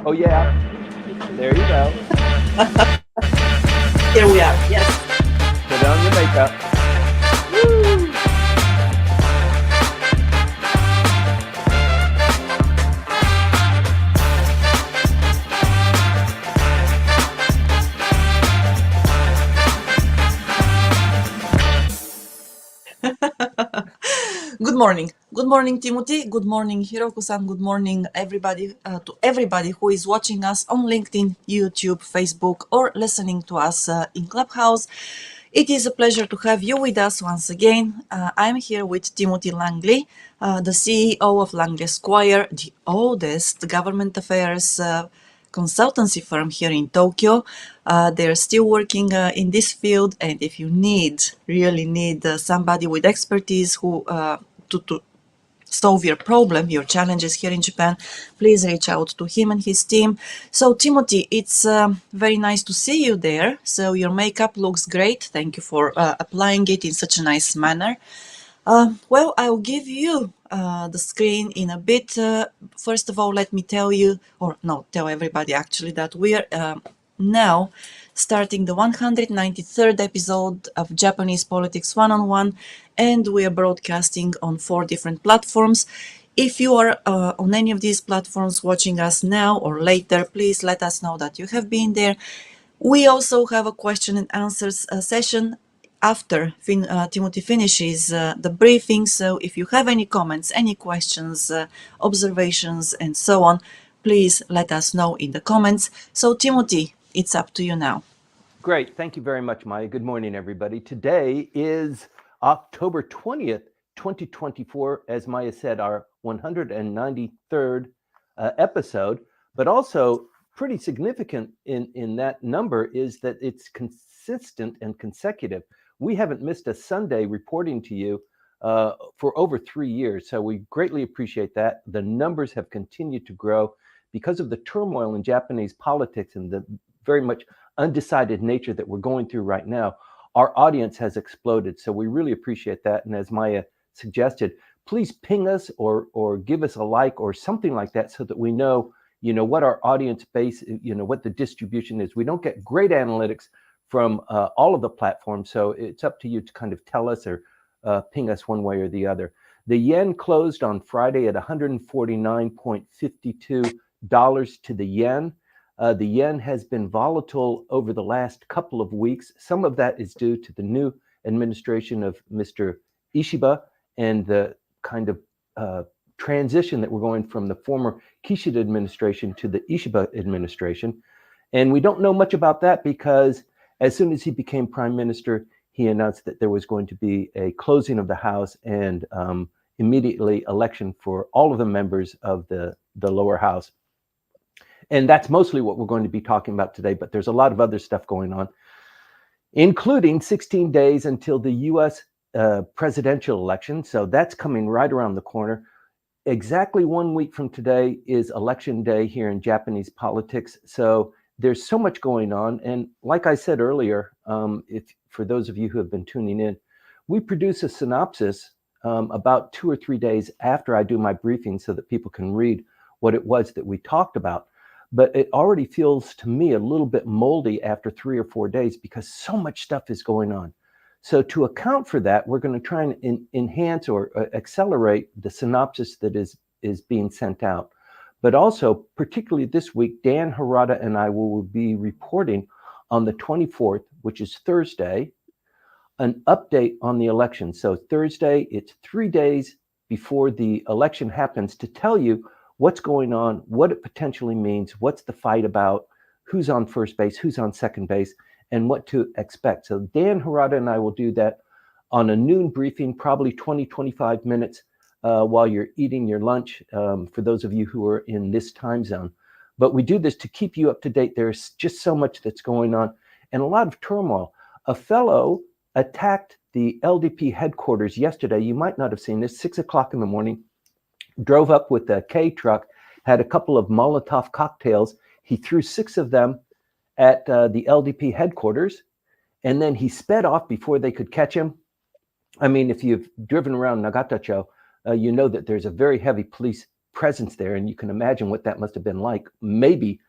Oh, yeah. There you go. Here we are. Yes. Put on your makeup. Woo! Good morning. Good morning, Timothy. Good morning, Hiroku-san. Good morning, everybody, to everybody who is watching us on LinkedIn, YouTube, Facebook, or listening to us in Clubhouse. It is a pleasure to have you with us once again. I'm here with Timothy Langley, the CEO of Langley Squire, the oldest government affairs consultancy firm here in Tokyo. They're still working in this field, and if you really need somebody with expertise who to solve your problem, your challenges here in Japan, please reach out to him and his team. So, Timothy, it's very nice to see you there. So, your makeup looks great. Thank you for applying it in such a nice manner. Well, I'll give you the screen in a bit. First of all, let me tell you, or no, tell everybody actually, that we're now starting the 193rd episode of Japanese Politics One-on-One, and we are broadcasting on 4 different platforms. If you are on any of these platforms watching us now or later, please let us know that you have been there. We also have a question and answers session after Timothy finishes the briefing. So if you have any comments, any questions, observations, and so on, please let us know in the comments. So Timothy, it's up to you now. Great. Thank you very much, Maya. Good morning, everybody. Today is October 20th, 2024, as Maya said, our 193rd episode, but also pretty significant in that number is that it's consistent and consecutive. We haven't missed a Sunday reporting to you for over 3 years, so we greatly appreciate that. The numbers have continued to grow because of the turmoil in Japanese politics and the very much undecided nature that we're going through right now. Our audience has exploded, so we really appreciate that. And as Maya suggested, please ping us or give us a like or something like that so that we know, what our audience base, what the distribution is. We don't get great analytics from all of the platforms, so it's up to you to kind of tell us or ping us one way or the other. The yen closed on Friday at $149.52 to the yen. The yen has been volatile over the last couple of weeks. Some of that is due to the new administration of Mr. Ishiba and the kind of transition that we're going from the former Kishida administration to the Ishiba administration. And we don't know much about that because as soon as he became prime minister, he announced that there was going to be a closing of the House and immediately election for all of the members of the lower house. And that's mostly what we're going to be talking about today, but there's a lot of other stuff going on, including 16 days until the U.S. Presidential election. So that's coming right around the corner. Exactly 1 week from today is election day here in Japanese politics. So there's so much going on. And like I said earlier, for those of you who have been tuning in, we produce a synopsis about 2 or 3 days after I do my briefing so that people can read what it was that we talked about. But it already feels to me a little bit moldy after 3 or 4 days because so much stuff is going on. So to account for that, we're going to try and enhance or accelerate the synopsis that is being sent out. But also, particularly this week, Dan Harada and I will be reporting on the 24th, which is Thursday, an update on the election. So Thursday, it's 3 days before the election happens to tell you what's going on, what it potentially means, what's the fight about, who's on first base, who's on second base, and what to expect. So Dan Harada and I will do that on a noon briefing, probably 20, 25 minutes while you're eating your lunch, for those of you who are in this time zone. But we do this to keep you up to date. There's just so much that's going on and a lot of turmoil. A fellow attacked the LDP headquarters yesterday. You might not have seen this, 6 o'clock in the morning. Drove up with a K truck, had a couple of Molotov cocktails. He threw 6 of them at the LDP headquarters, and then he sped off before they could catch him. I mean, if you've driven around Nagatacho, you know that there's a very heavy police presence there, and you can imagine what that must have been like. Maybe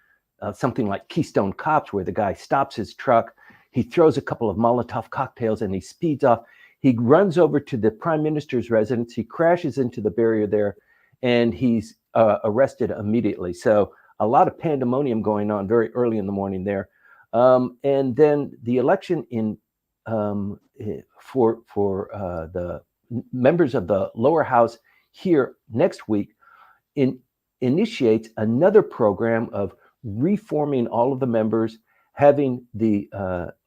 something like Keystone Cops, where the guy stops his truck, he throws a couple of Molotov cocktails, and he speeds off. He runs over to the prime minister's residence. He crashes into the barrier there, and he's arrested immediately. So a lot of pandemonium going on very early in the morning there. And then the election for the members of the lower house here next week initiates another program of reforming all of the members, having the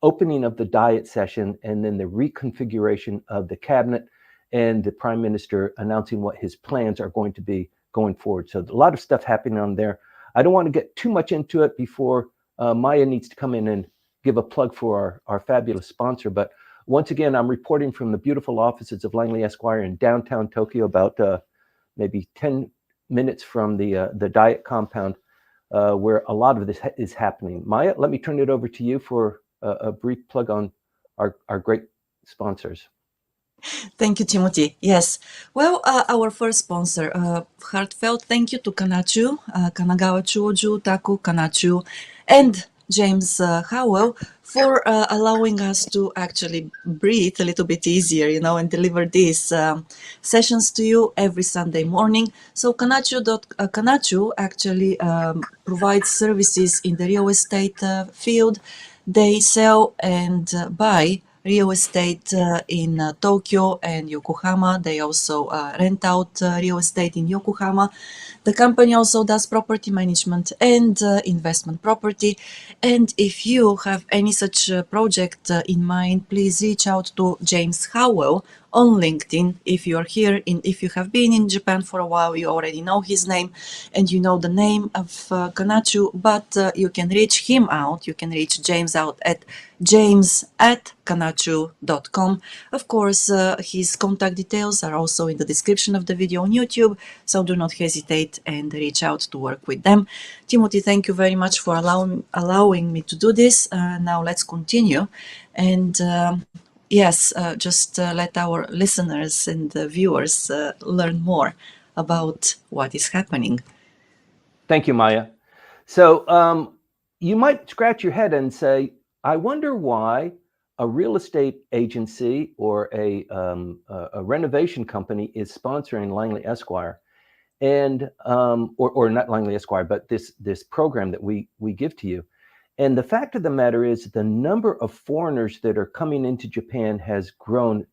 opening of the diet session, and then the reconfiguration of the cabinet, and the prime minister announcing what his plans are going to be going forward. So a lot of stuff happening on there. I don't want to get too much into it before Maya needs to come in and give a plug for our fabulous sponsor. But once again, I'm reporting from the beautiful offices of Langley Esquire in downtown Tokyo, about maybe 10 minutes from the diet compound, where a lot of this is happening. Maya, let me turn it over to you for a brief plug on our great sponsors. Thank you, Timothy. Yes. Well, our first sponsor, heartfelt thank you to Kanchu, Kanagawa Chuo Jutaku, Kanchu, and James Howell for allowing us to actually breathe a little bit easier, and deliver these sessions to you every Sunday morning. So Kanchu actually provides services in the real estate field. They sell and buy real estate in Tokyo and Yokohama. They also rent out real estate in Yokohama. The company also does property management and investment property. And if you have any such project in mind, please reach out to James Howell on LinkedIn. If you are here, if you have been in Japan for a while, you already know his name and you know the name of Kanchu, but you can reach him out. You can reach James out at james@kanchu.com. Of course, his contact details are also in the description of the video on YouTube, so do not hesitate and reach out to work with them. Timothy, thank you very much for allowing me to do this. Now let's continue. And yes, just let our listeners and viewers learn more about what is happening. Thank you, Maya. So you might scratch your head and say, I wonder why a real estate agency or a renovation company is sponsoring Langley Esquire, and or not Langley Esquire, but this program that we give to you. And the fact of the matter is, the number of foreigners that are coming into Japan has grown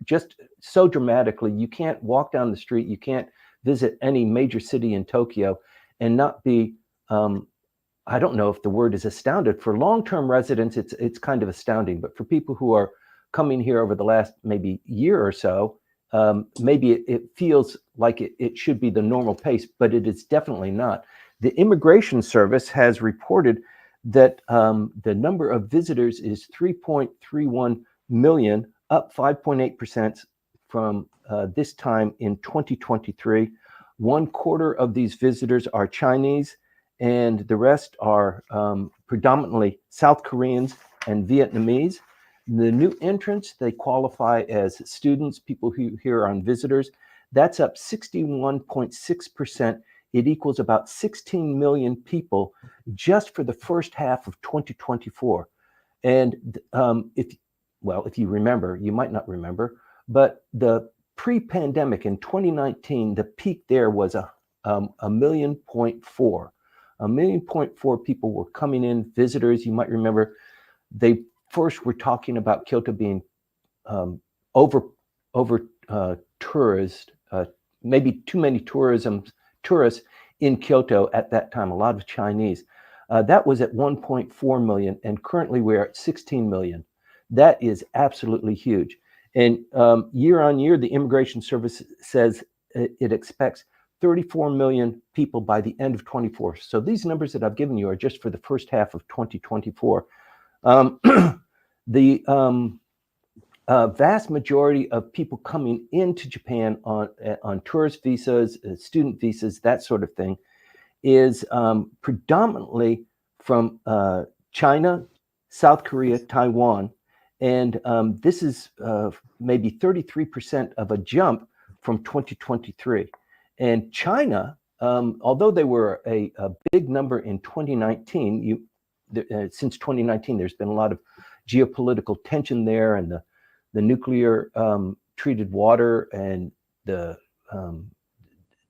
just so dramatically. You can't walk down the street, you can't visit any major city in Tokyo and not be, I don't know if the word is astounded. For long-term residents, it's kind of astounding, but for people who are coming here over the last maybe year or so, maybe it feels like it should be the normal pace, but it is definitely not. The Immigration Service has reported that the number of visitors is 3.31 million, up 5.8% from this time in 2023. 1/4 of these visitors are Chinese, and the rest are predominantly South Koreans and Vietnamese. The new entrants, they qualify as students, people who here are on visitors. That's up 61.6%. It equals about 16 million people just for the first half of 2024. And if you remember, you might not remember, but the pre-pandemic in 2019, the peak there was a 1.4 million. 1.4 million people were coming in, visitors. You might remember they first were talking about Kyoto being over tourist, maybe too many tourists in Kyoto at that time, a lot of Chinese. That was at 1.4 million, and currently we're at 16 million. That is absolutely huge. And year on year, the Immigration Service says it expects 34 million people by the end of 24. So these numbers that I've given you are just for the first half of 2024. The vast majority of people coming into Japan on tourist visas, student visas, that sort of thing, is predominantly from China, South Korea, Taiwan, and this is maybe 33% of a jump from 2023. And China although they were a big number in 2019, since 2019, there's been a lot of geopolitical tension there, and the nuclear treated water and the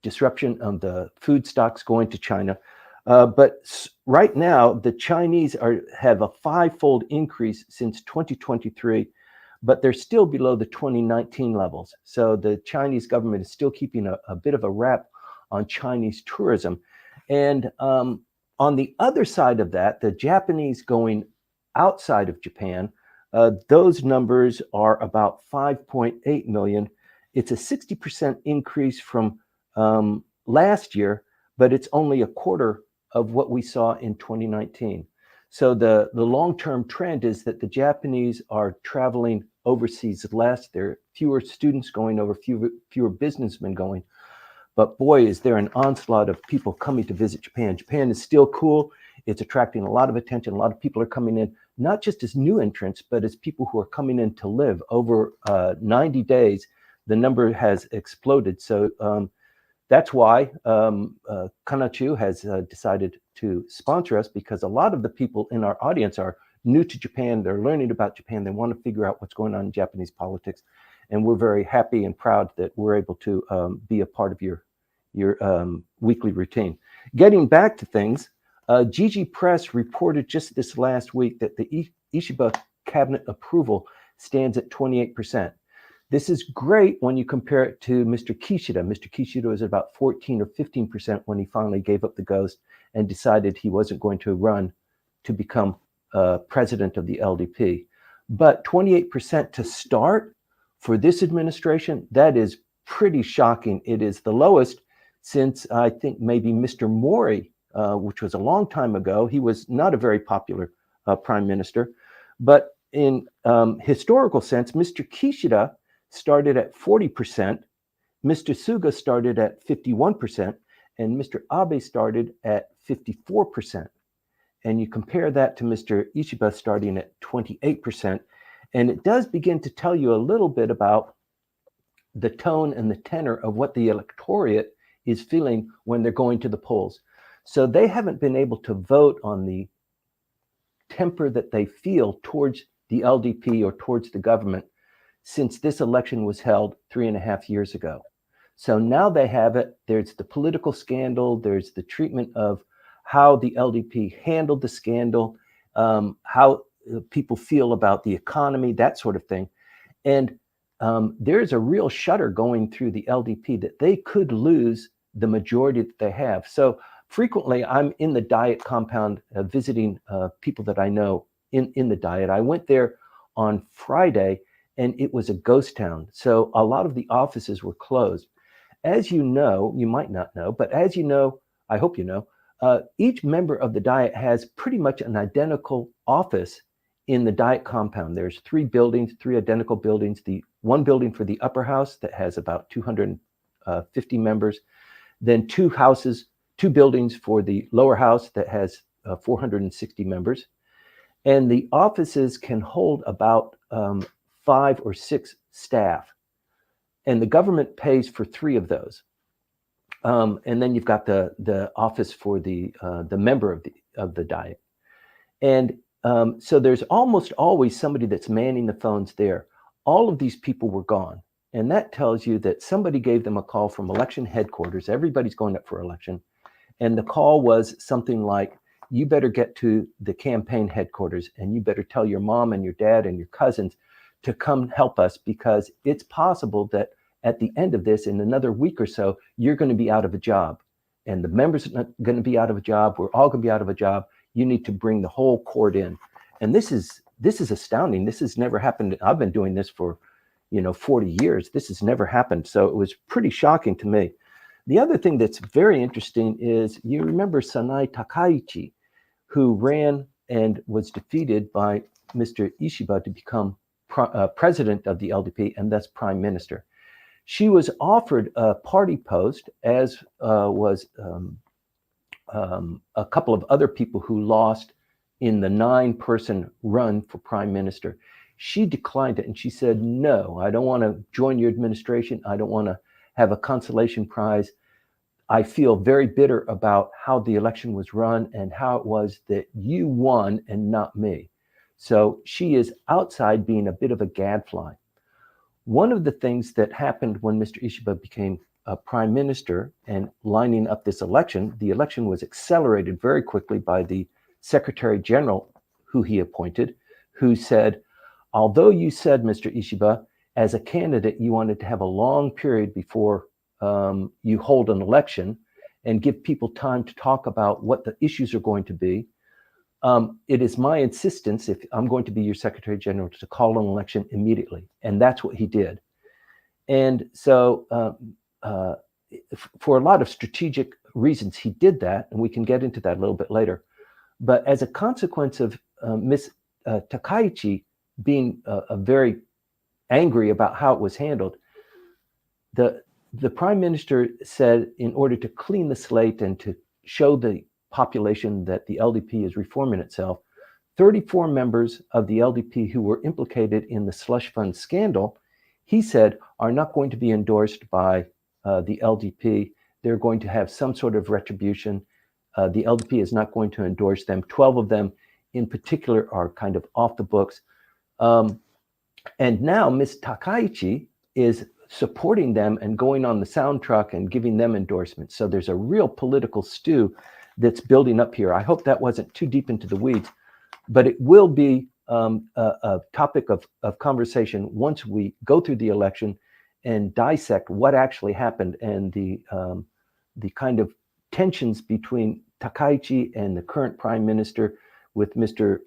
disruption of the food stocks going to China. But right now, the Chinese have a 5-fold increase since 2023, but they're still below the 2019 levels. So the Chinese government is still keeping a bit of a rap on Chinese tourism. And on the other side of that, the Japanese going outside of Japan, those numbers are about 5.8 million. It's a 60% increase from last year, but it's only a quarter of what we saw in 2019. So the long-term trend is that the Japanese are traveling overseas less. There are fewer students going over, fewer businessmen going. But boy, is there an onslaught of people coming to visit Japan. Japan is still cool. It's attracting a lot of attention. A lot of people are coming in, not just as new entrants, but as people who are coming in to live. Over 90 days, the number has exploded. So that's why Kanchu has decided to sponsor us, because a lot of the people in our audience are new to Japan. They're learning about Japan. They want to figure out what's going on in Japanese politics. And we're very happy and proud that we're able to be a part of your weekly routine. Getting back to things, Gigi Press reported just this last week that the Ishiba cabinet approval stands at 28%. This is great when you compare it to Mr. Kishida. Mr. Kishida was about 14 or 15% when he finally gave up the ghost and decided he wasn't going to run to become president of the LDP. But 28% to start for this administration, that is pretty shocking. It is the lowest since I think maybe Mr. Mori, which was a long time ago. He was not a very popular prime minister. But in historical sense, Mr. Kishida started at 40%, Mr. Suga started at 51%, and Mr. Abe started at 54%. And you compare that to Mr. Ishiba starting at 28%, and it does begin to tell you a little bit about the tone and the tenor of what the electorate is feeling when they're going to the polls. So they haven't been able to vote on the temper that they feel towards the LDP or towards the government since this election was held 3.5 years ago. So now they have it. There's the political scandal. There's the treatment of how the LDP handled the scandal, how people feel about the economy, that sort of thing. And there's a real shudder going through the LDP that they could lose the majority that they have. So frequently I'm in the Diet compound visiting people that I know in the Diet. I went there on Friday, and it was a ghost town. So a lot of the offices were closed. As you know, you might not know, but as you know, I hope you know, each member of the Diet has pretty much an identical office in the Diet compound. There's 3 buildings, 3 identical buildings. The one building for the upper house that has about 250 members, then 2 buildings for the lower house that has 460 members. And the offices can hold about 5 or 6 staff, and the government pays for 3 of those. And then you've got the office for the member of the Diet, and so there's almost always somebody that's manning the phones there. All of these people were gone, and that tells you that somebody gave them a call from election headquarters. Everybody's going up for election, and the call was something like, "You better get to the campaign headquarters, and you better tell your mom and your dad and your cousins to come help us, because it's possible that at the end of this, in another week or so, you're going to be out of a job, and the members are going to be out of a job. We're all going to be out of a job. You need to bring the whole court in." And this is astounding. This has never happened. I've been doing this for 40 years. This has never happened. So it was pretty shocking to me. The other thing that's very interesting is, you remember Sanai Takaichi, who ran and was defeated by Mr. Ishiba to become president of the LDP and thus prime minister. She was offered a party post, as was a couple of other people who lost in the 9-person run for prime minister. She declined it, and she said, "No, I don't want to join your administration. I don't want to have a consolation prize. I feel very bitter about how the election was run and how it was that you won and not me. So she is outside being a bit of a gadfly. One of the things that happened when Mr. Ishiba became prime minister and lining up this election, the election was accelerated very quickly by the Secretary General who he appointed, who said, although you said, Mr. Ishiba, as a candidate, you wanted to have a long period before you hold an election and give people time to talk about what the issues are going to be. It is my insistence, if I'm going to be your Secretary General, to call an election immediately. And that's what he did. And so for a lot of strategic reasons, he did that. And we can get into that a little bit later. But as a consequence of Ms. Takaichi being very angry about how it was handled, the prime minister said, in order to clean the slate and to show the population that the LDP is reforming itself, 34 members of the LDP who were implicated in the slush fund scandal, he said, are not going to be endorsed by the LDP. They're going to have some sort of retribution. The LDP is not going to endorse them. 12 of them in particular are kind of off the books. And now Ms. Takaichi is supporting them and going on the sound truck and giving them endorsements. So there's a real political stew that's building up here. I hope that wasn't too deep into the weeds, but it will be a topic of conversation once we go through the election and dissect what actually happened and the kind of tensions between Takaichi and the current prime minister with Mr.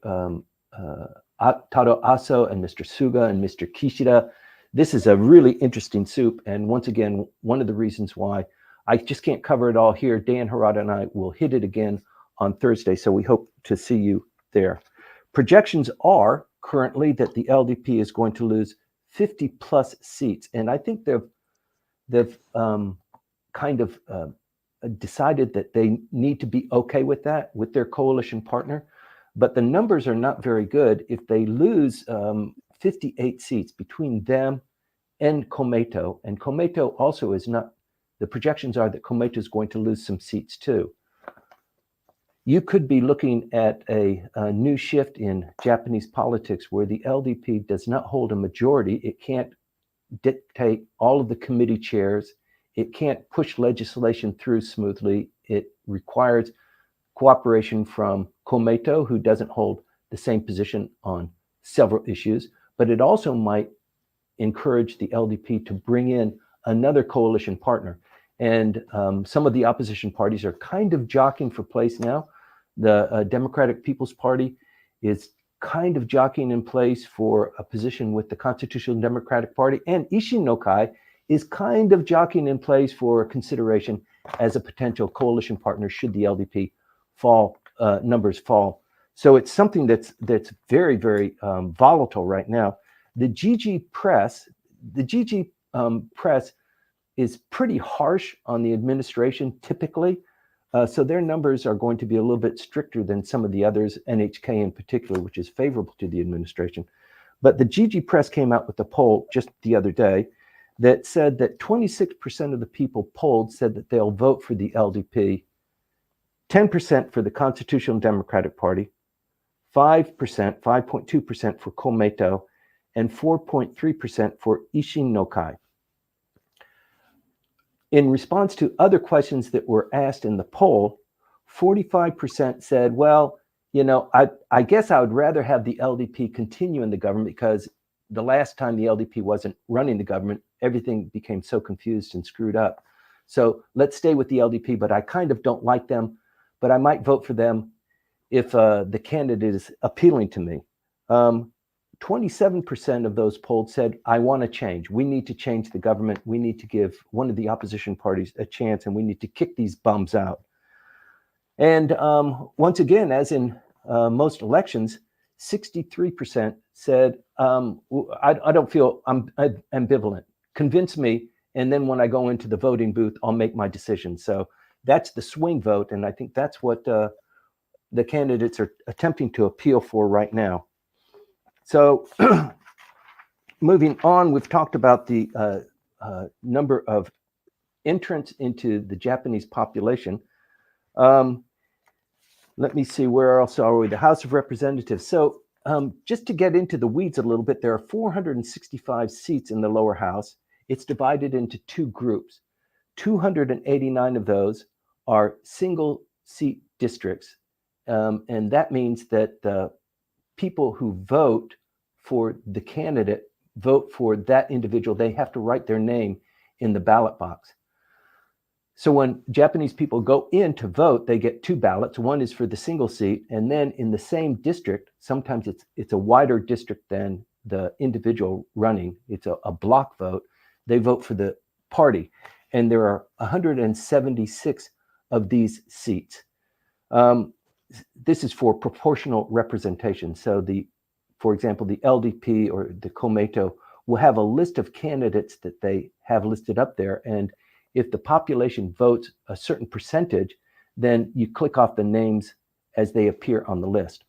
Taro Aso and Mr. Suga and Mr. Kishida. This is a really interesting soup. And once again, one of the reasons why I just can't cover it all here. Dan Harada and I will hit it again on Thursday. So we hope to see you there. Projections are currently that the LDP is going to lose 50 plus seats. And I think they've kind of decided that they need to be okay with that with their coalition partner. But the numbers are not very good. If they lose 58 seats between them and Komeito, and Komeito also is not, the projections are that Komeito is going to lose some seats too. You could be looking at a new shift in Japanese politics where the LDP does not hold a majority. It can't dictate all of the committee chairs. It can't push legislation through smoothly. It requires cooperation from Komeito, who doesn't hold the same position on several issues, but it also might encourage the LDP to bring in another coalition partner. And some of the opposition parties are kind of jockeying for place now. The Democratic People's Party is kind of jockeying in place for a position with the Constitutional Democratic Party, and Ishin-no-kai is kind of jockeying in place for consideration as a potential coalition partner should the LDP fall, numbers fall. So it's something that's very, very volatile right now. The GG press is pretty harsh on the administration typically. So their numbers are going to be a little bit stricter than some of the others, NHK in particular, which is favorable to the administration. But the GG press came out with a poll just the other day that said that 26% of the people polled said that they'll vote for the LDP, 10% for the Constitutional Democratic Party, 5.2% for Komeito, and 4.3% for Ishin-no-kai. In response to other questions that were asked in the poll, 45% said, well, you know, I guess I would rather have the LDP continue in the government because the last time the LDP wasn't running the government, everything became so confused and screwed up. So let's stay with the LDP, but I kind of don't like them, but I might vote for them if the candidate is appealing to me. 27% of those polled said, I want to change. We need to change the government. We need to give one of the opposition parties a chance, and we need to kick these bums out. And once again, as in most elections, 63% said, I don't feel, I'm ambivalent. Convince me, and then when I go into the voting booth, I'll make my decision. So that's the swing vote, and I think that's what the candidates are attempting to appeal for right now. So moving on, we've talked about the number of entrance into the Japanese population. Let me see, where else are we? The House of Representatives. So just to get into the weeds a little bit, there are 465 seats in the lower house. It's divided into two groups. 289 of those are single seat districts. And that means that the people who vote for the candidate vote for that individual. They have to write their name in the ballot box. So when Japanese people go in to vote, they get two ballots. One is for the single seat, and then in the same district, sometimes it's a wider district than the individual running. It's a block vote. They vote for the party, and there are 176 of these seats. This is for proportional representation. So for example, the LDP or the Komeito will have a list of candidates that they have listed up there, and if the population votes a certain percentage, then you click off the names as they appear on the list.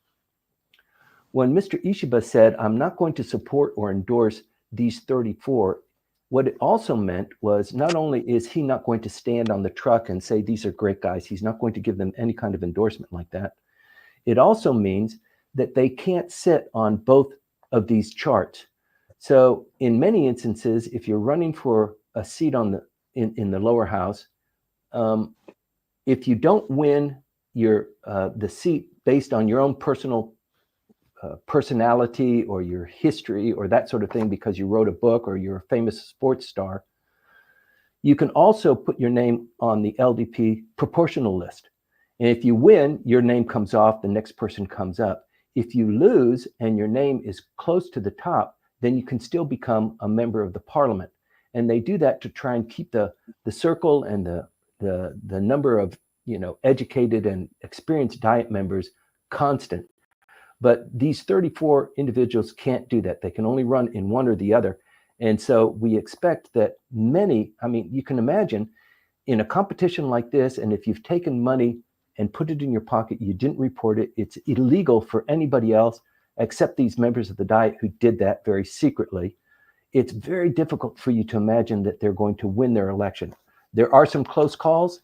When Mr. Ishiba said, I'm not going to support or endorse these 34, what it also meant was not only is he not going to stand on the truck and say, these are great guys, he's not going to give them any kind of endorsement like that. It also means that they can't sit on both of these charts. So in many instances, if you're running for a seat in the lower house, if you don't win the seat based on your own personal personality or your history or that sort of thing, because you wrote a book or you're a famous sports star, you can also put your name on the LDP proportional list. And if you win, your name comes off, the next person comes up. If you lose and your name is close to the top, then you can still become a member of the parliament. And they do that to try and keep the circle and the number of educated and experienced Diet members constant. But these 34 individuals can't do that. They can only run in one or the other. And so we expect that many, you can imagine in a competition like this, and if you've taken money and put it in your pocket, you didn't report it, it's illegal for anybody else except these members of the Diet who did that very secretly. It's very difficult for you to imagine that they're going to win their election. There are some close calls,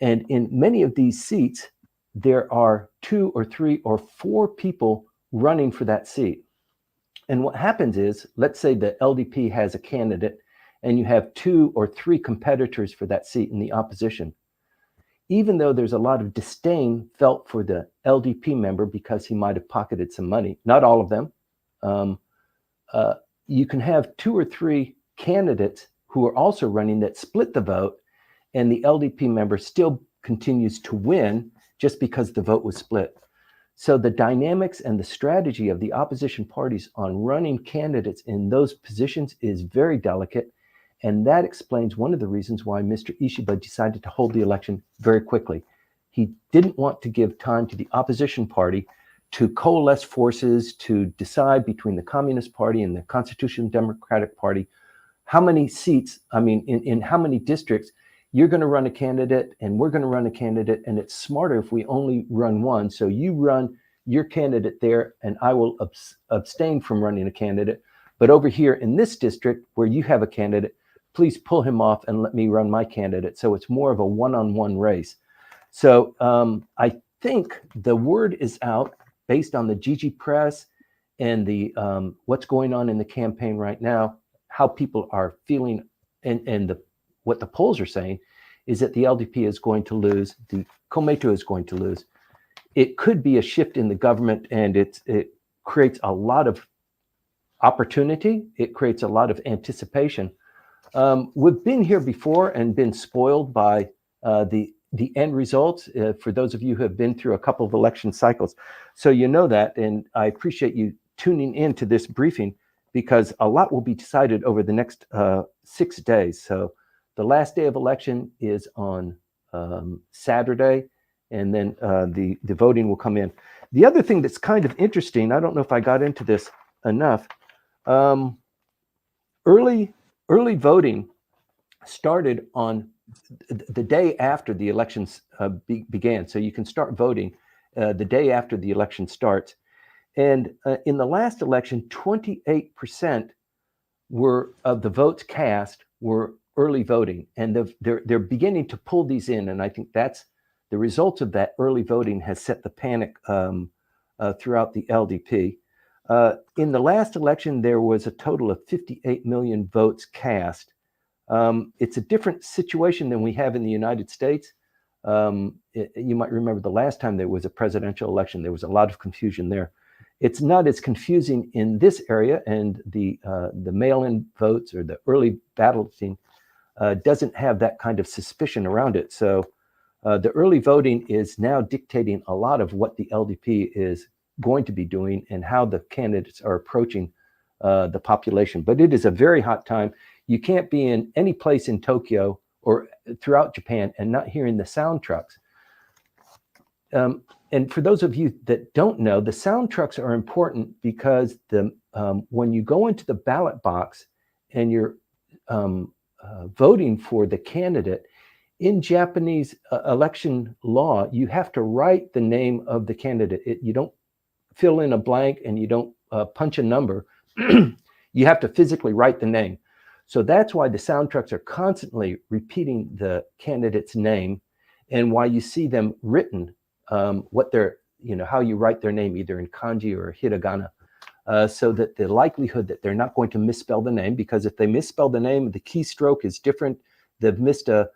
and in many of these seats, there are 2 or 3 or 4 people running for that seat. And what happens is, let's say the LDP has a candidate, and you have 2 or 3 competitors for that seat in the opposition. Even though there's a lot of disdain felt for the LDP member because he might have pocketed some money, not all of them, you can have 2 or 3 candidates who are also running that split the vote, and the LDP member still continues to win just because the vote was split. So the dynamics and the strategy of the opposition parties on running candidates in those positions is very delicate. And that explains one of the reasons why Mr. Ishiba decided to hold the election very quickly. He didn't want to give time to the opposition party to coalesce forces to decide between the Communist Party and the Constitutional Democratic Party how many seats, in how many districts you're going to run a candidate and we're going to run a candidate, and it's smarter if we only run one. So you run your candidate there and I will abstain from running a candidate. But over here in this district where you have a candidate, please pull him off and let me run my candidate. So it's more of a one-on-one race. So I think the word is out based on the GG Press and the what's going on in the campaign right now, how people are feeling, and what the polls are saying is that the LDP is going to lose, the Komeito is going to lose. It could be a shift in the government, and it creates a lot of opportunity. It creates a lot of anticipation. We've been here before and been spoiled by the end results, for those of you who have been through a couple of election cycles. So you know that, and I appreciate you tuning in to this briefing because a lot will be decided over the next 6 days. So the last day of election is on Saturday, and then the voting will come in. The other thing that's kind of interesting, I don't know if I got into this enough, early voting started on the day after the elections began. So you can start voting the day after the election starts. And in the last election, 28% of the votes cast were early voting, and they're beginning to pull these in, and I think that's the result of that early voting has set the panic throughout the LDP. In the last election, there was a total of 58 million votes cast. It's a different situation than we have in the United States. You might remember the last time there was a presidential election, there was a lot of confusion there. It's not as confusing in this area, and the mail-in votes or the early balloting doesn't have that kind of suspicion around it. So the early voting is now dictating a lot of what the LDP is going to be doing and how the candidates are approaching the population. But it is a very hot time. You can't be in any place in Tokyo or throughout Japan and not hearing the sound trucks. And for those of you that don't know, the sound trucks are important because when you go into the ballot box and you're voting for the candidate, in Japanese election law, you have to write the name of the candidate. You don't fill in a blank and you don't punch a number. You have to physically write the name. So that's why the sound trucks are constantly repeating the candidate's name, and why you see them written, what they're, how you write their name, either in kanji or hiragana, so that the likelihood that they're not going to misspell the name, because if they misspell the name, the keystroke is different. They've missed a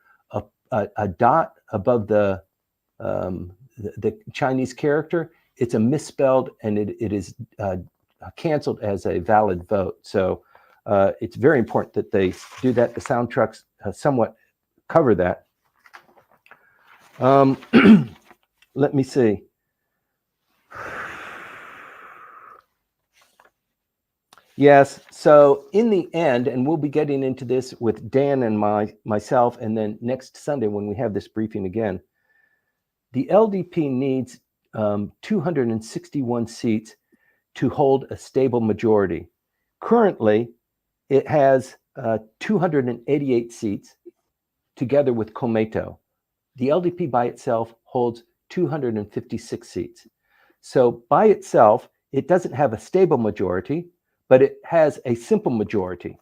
dot above the Chinese character. It's a misspelled, and it is canceled as a valid vote. So it's very important that they do that. The sound trucks somewhat cover that. Let me see. Yes, so in the end, and we'll be getting into this with Dan and myself, and then next Sunday when we have this briefing again, the LDP needs 261 seats to hold a stable majority. Currently, it has 288 seats together with Komeito. The LDP by itself holds 256 seats. So by itself, it doesn't have a stable majority, but it has a simple majority.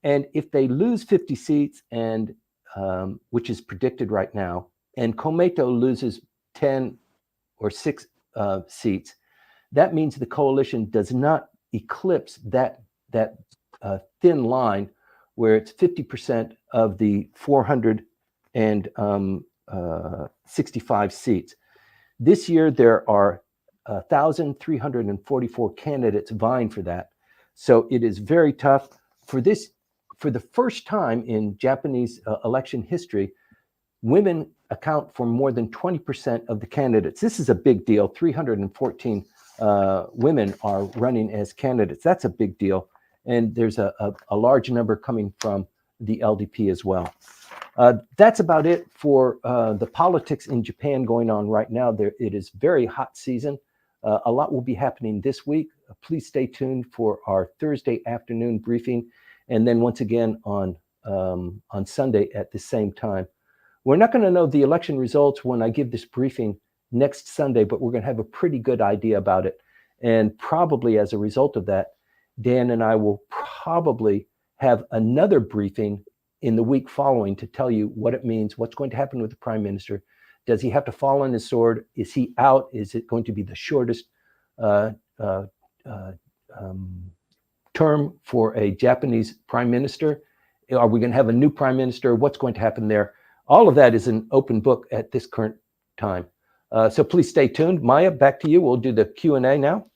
And if they lose 50 seats, and which is predicted right now, and Komeito loses 10 or 6 seats, that means the coalition does not eclipse that thin line where it's 50% of the 465 seats. This year, there are 1,344 candidates vying for that. So it is very tough. For the first time in Japanese election history, women account for more than 20% of the candidates. This is a big deal. 314 women are running as candidates. That's a big deal. And there's a large number coming from the LDP as well. That's about it for the politics in Japan going on right now. It is very hot season. A lot will be happening this week. Please stay tuned for our Thursday afternoon briefing, and then once again on Sunday at the same time. We're not going to know the election results when I give this briefing next Sunday, but we're going to have a pretty good idea about it. And probably as a result of that, Dan and I will probably have another briefing in the week following to tell you what it means, what's going to happen with the prime minister. Does he have to fall on his sword? Is he out? Is it going to be the shortest term for a Japanese prime minister? Are we going to have a new prime minister? What's going to happen there? All of that is an open book at this current time. So please stay tuned. Maya, back to you. We'll do the Q&A now.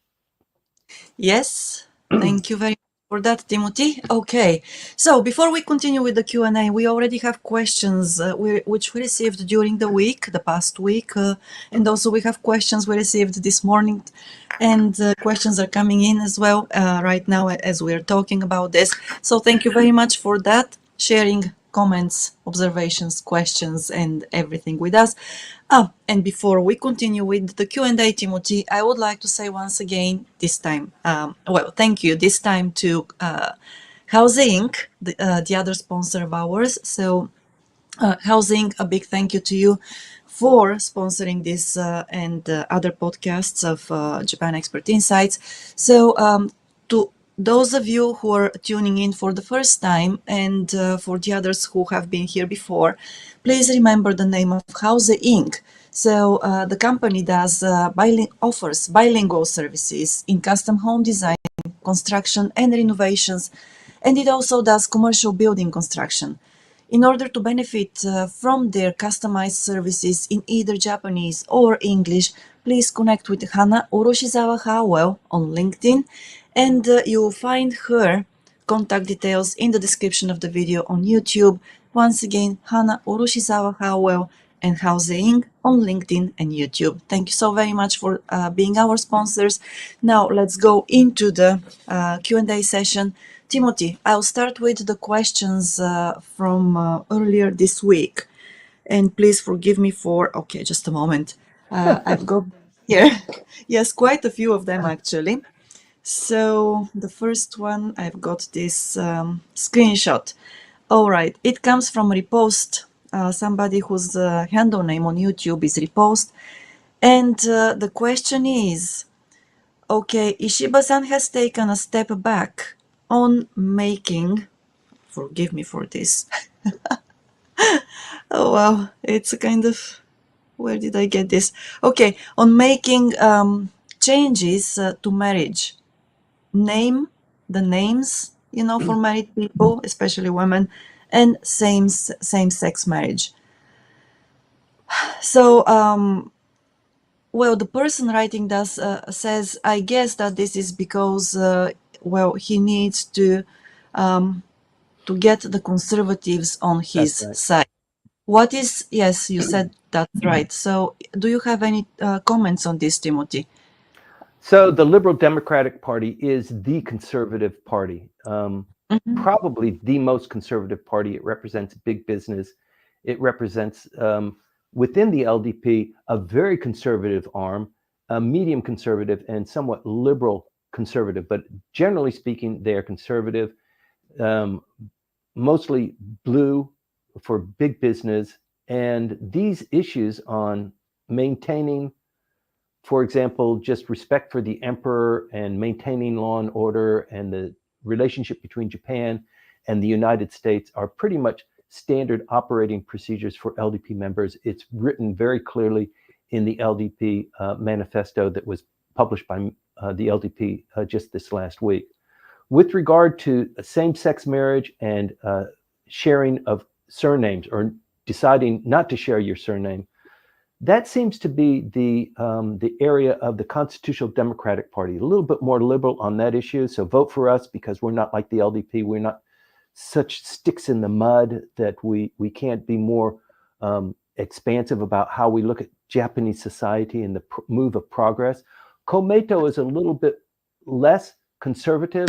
Yes, thank you very much for that, Timothy. Okay, so before we continue with the Q&A, we already have questions which we received during the week, the past week, and also we have questions we received this morning, and questions are coming in as well right now as we're talking about this. So thank you very much for that, sharing comments, observations, questions, and everything with us. And before we continue with the Q&A, Timothy, I would like to say once again, this time, thank you, this time to Houze Inc., the other sponsor of ours. So Houze Inc., a big thank you to you for sponsoring this and other podcasts of Japan Expert Insights. So to those of you who are tuning in for the first time and for the others who have been here before, please remember the name of Houze Inc. So the company offers bilingual services in custom home design, construction and renovations, and it also does commercial building construction. In order to benefit from their customized services in either Japanese or English, please connect with Hana Uroshizawa Howell on LinkedIn, and you'll find her contact details in the description of the video on YouTube. Once again, Hana Uroshizawa Howell and Houze Inc. on LinkedIn and YouTube. Thank you so very much for being our sponsors. Now let's go into the Q&A session. Timothy, I'll start with the questions from earlier this week. And please forgive me for, okay, just a moment. I've got here, yes, quite a few of them actually. So the first one, I've got this screenshot. All right, it comes from Repost, somebody whose handle name on YouTube is Repost. And the question is, okay, Ishiba-san has taken a step back on making, forgive me for this. Oh, wow, it's a kind of, where did I get this? Okay, on making changes to marriage. Name the names, for married people, especially women, and same-sex marriage. So, well, the person writing this says, I guess that this is because, well, he needs to get the conservatives on his right. side. Yes, you said that's right. So do you have any comments on this, Timothy? So the Liberal Democratic Party is the conservative party, probably the most conservative party. It represents big business. It represents, within the LDP, a very conservative arm, a medium conservative, and somewhat liberal conservative. But generally speaking, they are conservative, mostly blue for big business. And these issues on maintaining, for example, just respect for the emperor and maintaining law and order and the relationship between Japan and the United States are pretty much standard operating procedures for LDP members. It's written very clearly in the LDP manifesto that was published by the LDP just this last week. With regard to same-sex marriage and sharing of surnames or deciding not to share your surname, that seems to be the area of the Constitutional Democratic Party, a little bit more liberal on that issue. So vote for us because we're not like the LDP. We're not such sticks in the mud that we can't be more expansive about how we look at Japanese society and the move of progress. Komeito is a little bit less conservative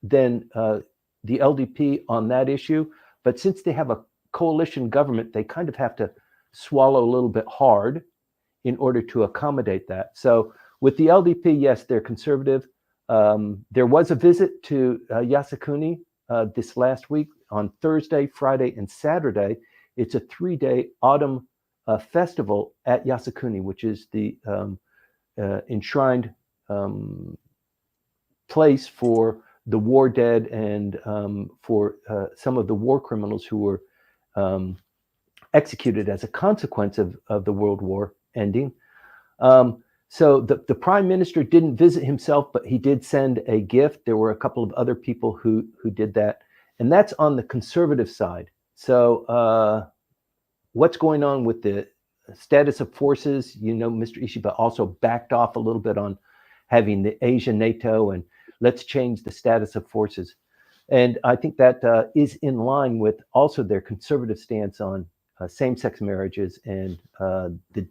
than the LDP on that issue. But since they have a coalition government, they kind of have to swallow a little bit hard in order to accommodate that. So with the LDP, yes, they're conservative. There was a visit to Yasukuni this last week on Thursday, Friday, and Saturday. It's a 3-day autumn festival at Yasukuni, which is the enshrined place for the war dead and for some of the war criminals who were executed as a consequence of the World War ending. So the prime minister didn't visit himself, but he did send a gift. There were a couple of other people who did that. And that's on the conservative side. So what's going on with the status of forces? Mr. Ishiba also backed off a little bit on having the Asian NATO and let's change the status of forces. And I think that is in line with also their conservative stance on same-sex marriages and the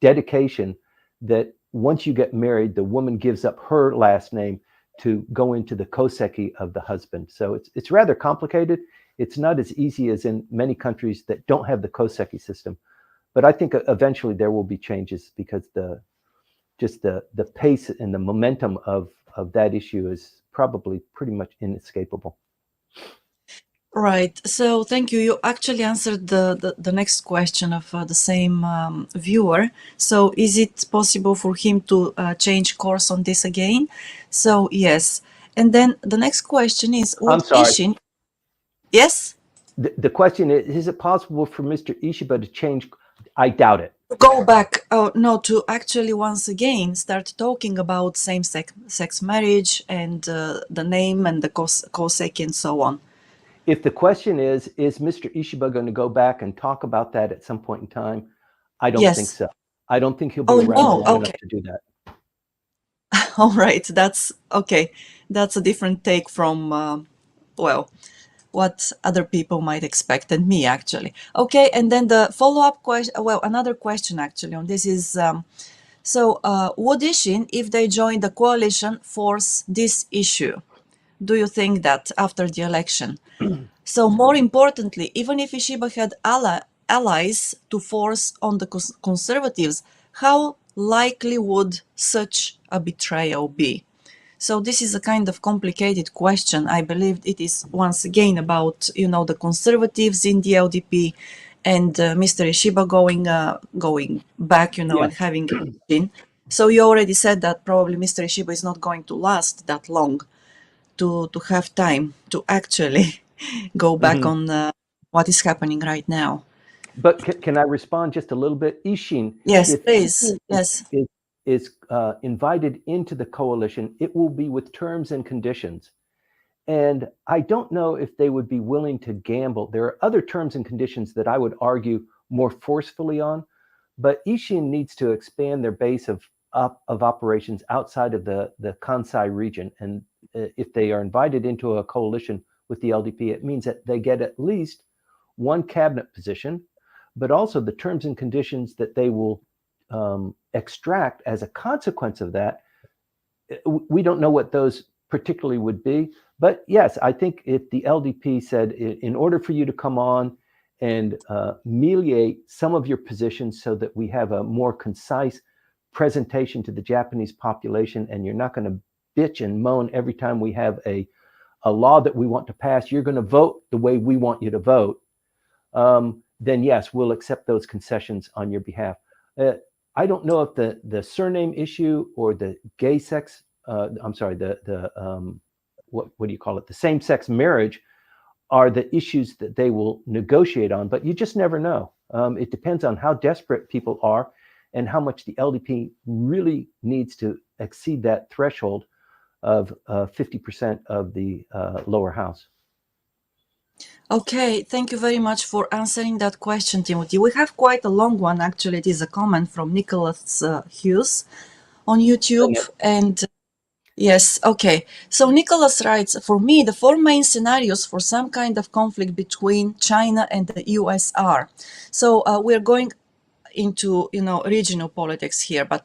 dedication that once you get married, the woman gives up her last name to go into the koseki of the husband. So it's rather complicated. It's not as easy as in many countries that don't have the koseki system. But I think eventually there will be changes because the pace and the momentum of that issue is probably pretty much inescapable. Right. So thank you. You actually answered the next question of the same viewer. So is it possible for him to change course on this again? So yes. And then the next question is, I'm would sorry. Ishin, yes, The question is it possible for Mr. Ishiba to change? I doubt it. go back, oh no, to actually once again start talking about same-sex marriage and the name and the Koseki and so on? If the question is Mr. Ishiba going to go back and talk about that at some point in time? I don't think Yes. so. I don't think he'll be Oh around no, long enough okay. to do that. All right, that's okay. That's a different take from, well, what other people might expect, and me actually. Okay, and then the follow-up question, well, another question actually on this is, would Ishin, if they join the coalition, force this issue? Do you think that after the election? So more importantly, even if Ishiba had allies to force on the conservatives, how likely would such a betrayal be? So this is a kind of complicated question. I believe it is once again about, the conservatives in the LDP and Mr. Ishiba going back, Yeah. and having in. So you already said that probably Mr. Ishiba is not going to last that long to have time to actually go back Mhm. on what is happening right now. But can I respond just a little bit? Ishin, Yes, if please. Ishin Yes. is invited into the coalition, it will be with terms and conditions. And I don't know if they would be willing to gamble. There are other terms and conditions that I would argue more forcefully on, but Ishin needs to expand their base of operations outside of the Kansai region. And if they are invited into a coalition with the LDP, it means that they get at least one cabinet position, but also the terms and conditions that they will extract as a consequence of that. We don't know what those particularly would be. But yes, I think if the LDP said, in order for you to come on and mediate some of your positions so that we have a more concise presentation to the Japanese population, and you're not going to bitch and moan every time we have a law that we want to pass, you're going to vote the way we want you to vote, then yes, we'll accept those concessions on your behalf. I don't know if the surname issue or the gay sex, I'm sorry, what do you call it? The same-sex marriage are the issues that they will negotiate on, but you just never know. It depends on how desperate people are and how much the LDP really needs to exceed that threshold of 50% of the lower house. Okay, thank you very much for answering that question, Timothy. We have quite a long one, actually. It is a comment from Nicholas Hughes on YouTube. And yes, okay. So Nicholas writes, for me, the four main scenarios for some kind of conflict between China and the US are. So we're going into, regional politics here, but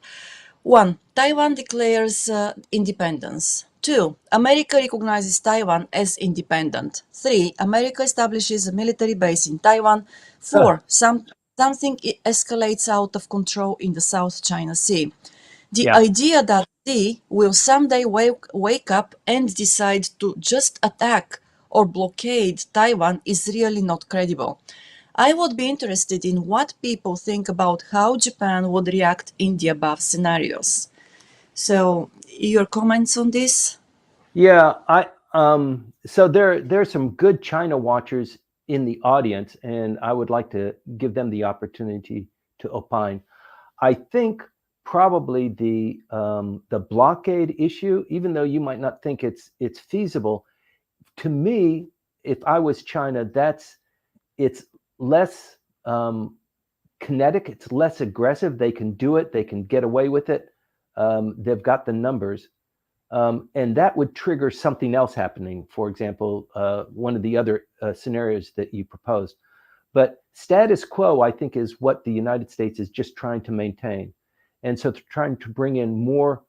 one, Taiwan declares independence. Two, America recognizes Taiwan as independent. Three, America establishes a military base in Taiwan. Four, something escalates out of control in the South China Sea. The Yeah. idea that they will someday wake up and decide to just attack or blockade Taiwan is really not credible. I would be interested in what people think about how Japan would react in the above scenarios. So, your comments on this? Yeah, so there's some good China watchers in the audience, and I would like to give them the opportunity to opine. I think probably the blockade issue, even though you might not think it's feasible, to me, if I was China, it's less kinetic, it's less aggressive. They can do it, they can get away with it. They've got the numbers. And that would trigger something else happening. For example, one of the other scenarios that you proposed. But status quo, I think, is what the United States is just trying to maintain. And so they're trying to bring in more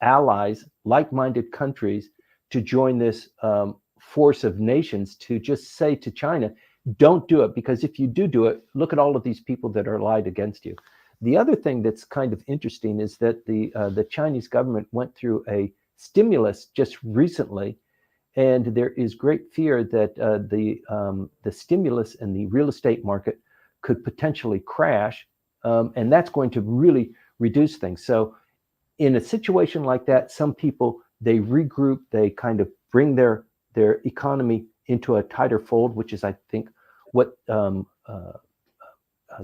allies, like-minded countries, to join this force of nations to just say to China, don't do it, because if you do it, look at all of these people that are allied against you. The other thing that's kind of interesting is that the Chinese government went through a stimulus just recently, and there is great fear that the stimulus and the real estate market could potentially crash, and that's going to really reduce things. So in a situation like that, some people they regroup, they kind of bring their economy into a tighter fold, which is, I think, what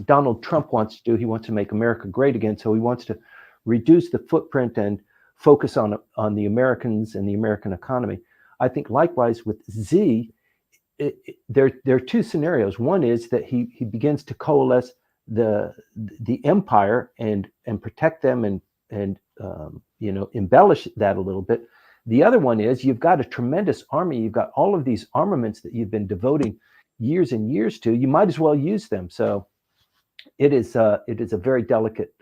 Donald Trump wants to do. He wants to make America great again. So he wants to reduce the footprint and focus on the Americans and the American economy. I think likewise with Xi, there are two scenarios. One is that he begins to coalesce the empire and protect them and embellish that a little bit. The other one is you've got a tremendous army. You've got all of these armaments that you've been devoting years and years to. You might as well use them. So it is a very delicate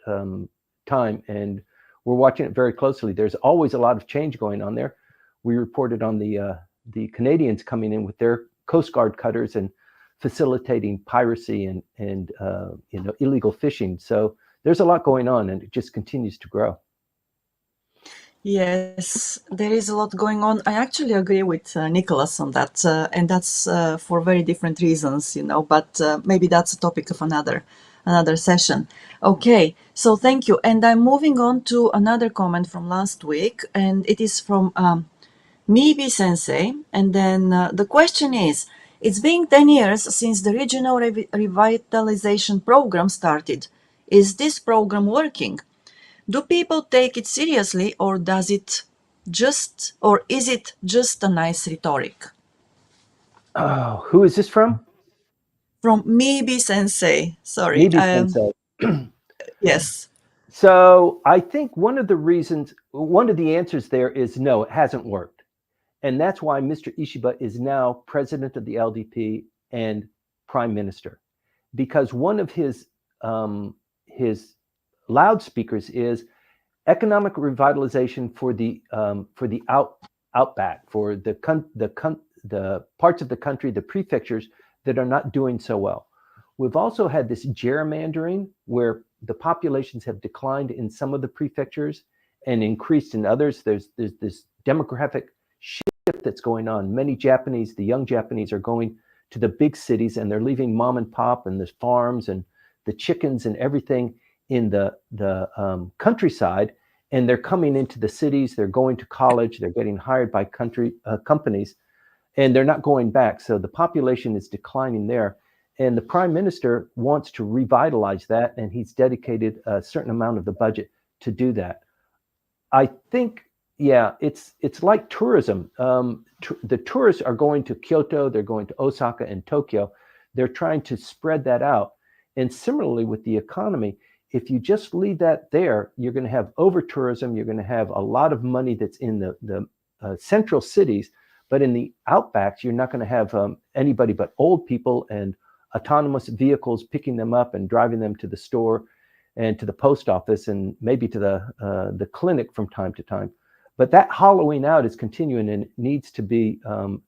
time, and we're watching it very closely. There's always a lot of change going on there. We reported on the Canadians coming in with their Coast Guard cutters and facilitating piracy and illegal fishing. So there's a lot going on, and it just continues to grow. Yes, there is a lot going on. I actually agree with Nicholas on that, and that's for very different reasons, but maybe that's a topic of another session. Okay, so thank you. And I'm moving on to another comment from last week, and it is from Mibi Sensei. And then the question is, it's been 10 years since the regional revitalization program started. Is this program working? Do people take it seriously, or is it just a nice rhetoric? Oh, who is this from? From Mibi Sensei. Sorry. Mibi Sensei. Yes. So I think one of the answers there is no, it hasn't worked. And that's why Mr. Ishiba is now president of the LDP and prime minister, because one of his loudspeakers is economic revitalization for the outback, for the parts of the country, the prefectures that are not doing so well. We've also had this gerrymandering where the populations have declined in some of the prefectures and increased in others. There's this demographic shift that's going on. Many Japanese, the young Japanese, are going to the big cities, and they're leaving mom and pop and the farms and the chickens and everything in the countryside, and they're coming into the cities. They're going to college. They're getting hired by companies, and they're not going back. So the population is declining there. And the prime minister wants to revitalize that, and he's dedicated a certain amount of the budget to do that. I think, yeah, it's like tourism. The tourists are going to Kyoto, they're going to Osaka and Tokyo. They're trying to spread that out. And similarly with the economy, if you just leave that there, you're going to have over tourism. You're going to have a lot of money that's in the central cities, but in the outbacks, you're not going to have anybody but old people and autonomous vehicles picking them up and driving them to the store and to the post office and maybe to the clinic from time to time. But that hollowing out is continuing and needs to be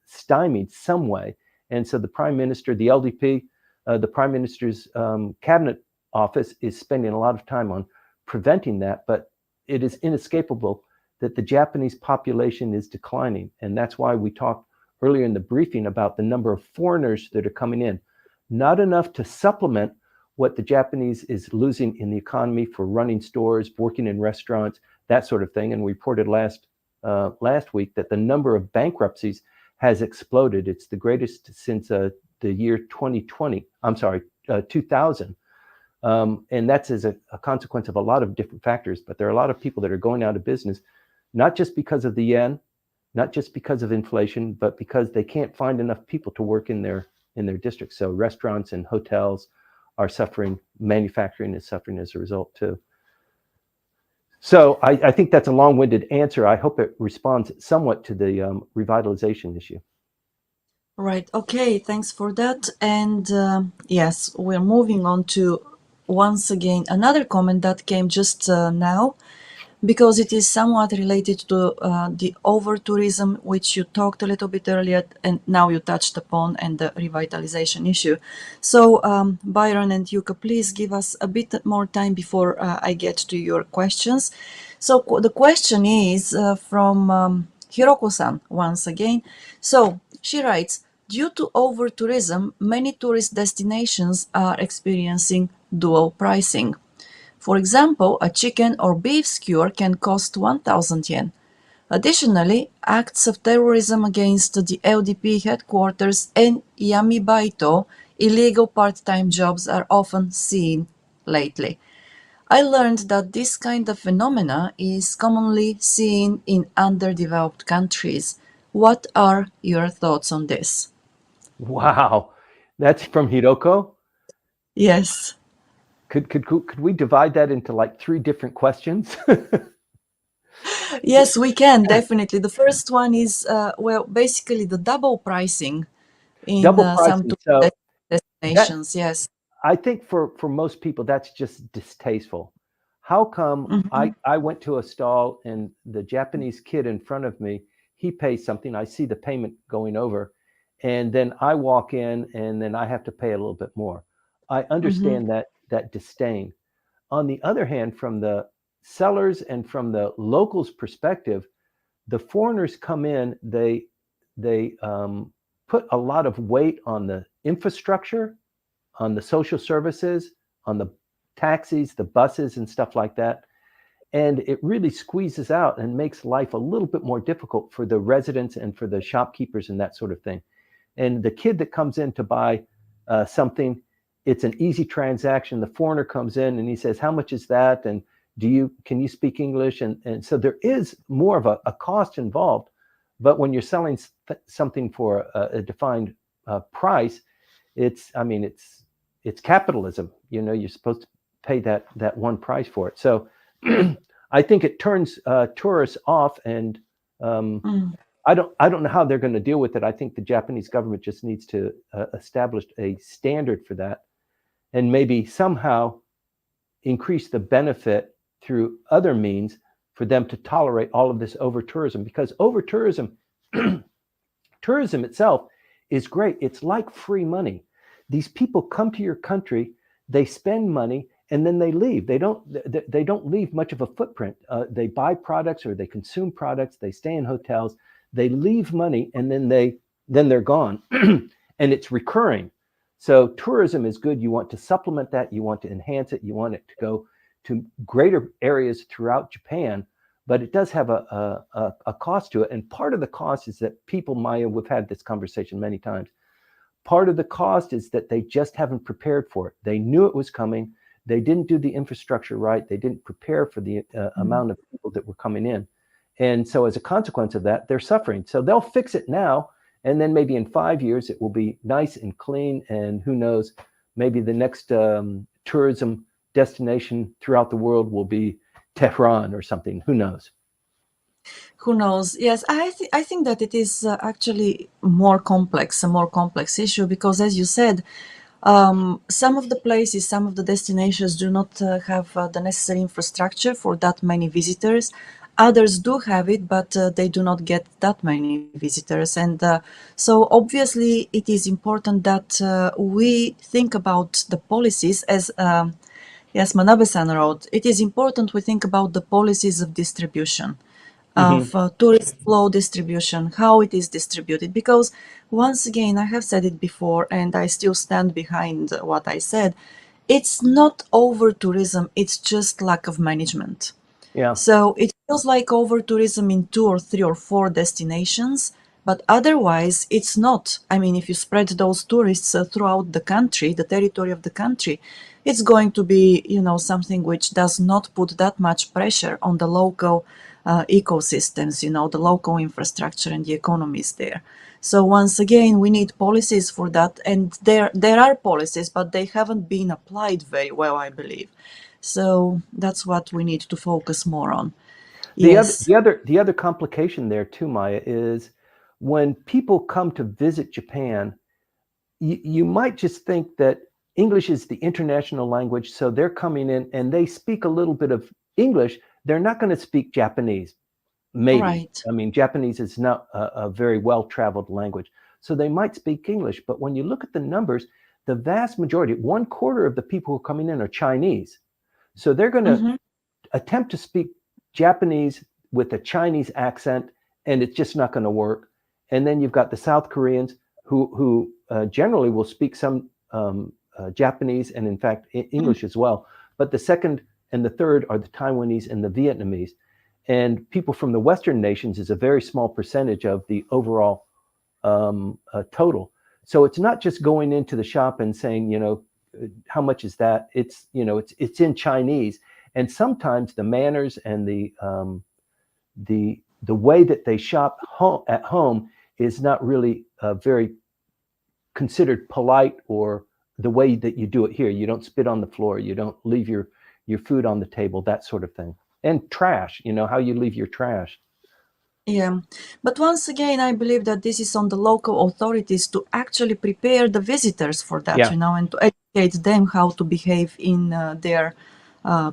stymied some way. And so the prime minister, the LDP, the prime minister's cabinet office is spending a lot of time on preventing that. But it is inescapable that the Japanese population is declining. And that's why we talked earlier in the briefing about the number of foreigners that are coming in. Not enough to supplement what the Japanese is losing in the economy for running stores, working in restaurants, that sort of thing. And we reported last week that the number of bankruptcies has exploded. It's the greatest since the year 2020. I'm sorry, 2000. And that's as a consequence of a lot of different factors. But there are a lot of people that are going out of business, not just because of the yen, not just because of inflation, but because they can't find enough people to work in their districts. So restaurants and hotels are suffering. Manufacturing is suffering as a result too. So I think that's a long-winded answer. I hope it responds somewhat to the revitalization issue. Right. Okay. Thanks for that. And yes, we're moving on to, once again, another comment that came just now, because it is somewhat related to the over-tourism, which you talked a little bit earlier, and now you touched upon, and the revitalization issue. So, Byron and Yuka, please give us a bit more time before I get to your questions. So the question is from Hiroko-san, once again. So she writes, due to over-tourism, many tourist destinations are experiencing dual pricing. For example, a chicken or beef skewer can cost 1,000 yen, Additionally, acts of terrorism against the LDP headquarters and Yamibaito, illegal part-time jobs, are often seen lately. I learned that this kind of phenomena is commonly seen in underdeveloped countries. What are your thoughts on this? Wow, that's from Hiroko. Yes. Could we divide that into like 3 different questions? Yes, we can, definitely. The first one is, well, basically the double pricing in Double some pricing. So that destinations. Yes. I think for most people that's just distasteful. How come Mhm, I went to a stall and the Japanese kid in front of me, he pays something, I see the payment going over, and then I walk in and then I have to pay a little bit more. I mhm, understand that disdain. On the other hand, from the sellers and from the locals' perspective, the foreigners come in, they put a lot of weight on the infrastructure, on the social services, on the taxis, the buses, and stuff like that. And it really squeezes out and makes life a little bit more difficult for the residents and for the shopkeepers and that sort of thing. And the kid that comes in to buy something, it's an easy transaction. The foreigner comes in and he says, "How much is that?" And can you speak English? And so there is more of a cost involved. But when you're selling something for a defined price, it's capitalism. You're supposed to pay that one price for it. So I think it turns tourists off, and mm. I don't know how they're going to deal with it. I think the Japanese government just needs to establish a standard for that, and maybe somehow increase the benefit through other means for them to tolerate all of this over tourism. Because over tourism, tourism itself is great. It's like free money. These people come to your country, they spend money, and then they leave. They don't leave much of a footprint. They buy products or they consume products. They stay in hotels. They leave money, and then they're gone, and it's recurring. So tourism is good. You want to supplement that. You want to enhance it. You want it to go to greater areas throughout Japan, but it does have a cost to it. And part of the cost is that people, Maya, we've had this conversation many times. Part of the cost is that they just haven't prepared for it. They knew it was coming. They didn't do the infrastructure right. They didn't prepare for the amount of people that were coming in. And so as a consequence of that, they're suffering. So they'll fix it now. And then maybe in 5 years, it will be nice and clean. And who knows, maybe the next tourism destination throughout the world will be Tehran or something. Who knows? Who knows? Yes, I think that it is actually a more complex issue because, as you said, some of the places, some of the destinations do not have the necessary infrastructure for that many visitors. Others do have it, but they do not get that many visitors. And so, obviously, it is important that we think about the policies as. Yes, Manabe-san wrote, it is important we think about the policies of distribution, Mm-hmm. of tourist flow distribution, how it is distributed. Because once again, I have said it before and I still stand behind what I said. It's not over tourism, it's just lack of management. Yeah. So it feels like over tourism in 2 or 3 or 4 destinations, but otherwise it's not. I mean, if you spread those tourists throughout the country, the territory of the country, it's going to be, something which does not put that much pressure on the local ecosystems, the local infrastructure and the economies there. So once again, we need policies for that, and there are policies, but they haven't been applied very well, I believe. So that's what we need to focus more on. The other, Yes. the other, the other complication there too, Maya, is when people come to visit Japan, you might just think that English is the international language, so they're coming in and they speak a little bit of English. They're not going to speak Japanese, maybe. Right. I mean, Japanese is not a very well-traveled language, so they might speak English. But when you look at the numbers, the vast majority, 1/4 of the people who are coming in are Chinese. So they're going to Mm-hmm. attempt to speak Japanese with a Chinese accent, and it's just not going to work. And then you've got the South Koreans who generally will speak some Japanese and, in fact, English as well. But the second and the third are the Taiwanese and the Vietnamese. and people from the Western nations is a very small percentage of the overall total. So it's not just going into the shop and saying, how much is that? It's, it's in Chinese, and sometimes the manners and the way that they shop at home is not really very considered polite, or the way that you do it here. You don't spit on the floor. You don't leave your food on the table, that sort of thing. And trash, how you leave your trash. Yeah, but once again, I believe that this is on the local authorities to actually prepare the visitors for that, Yeah. and to educate them how to behave in their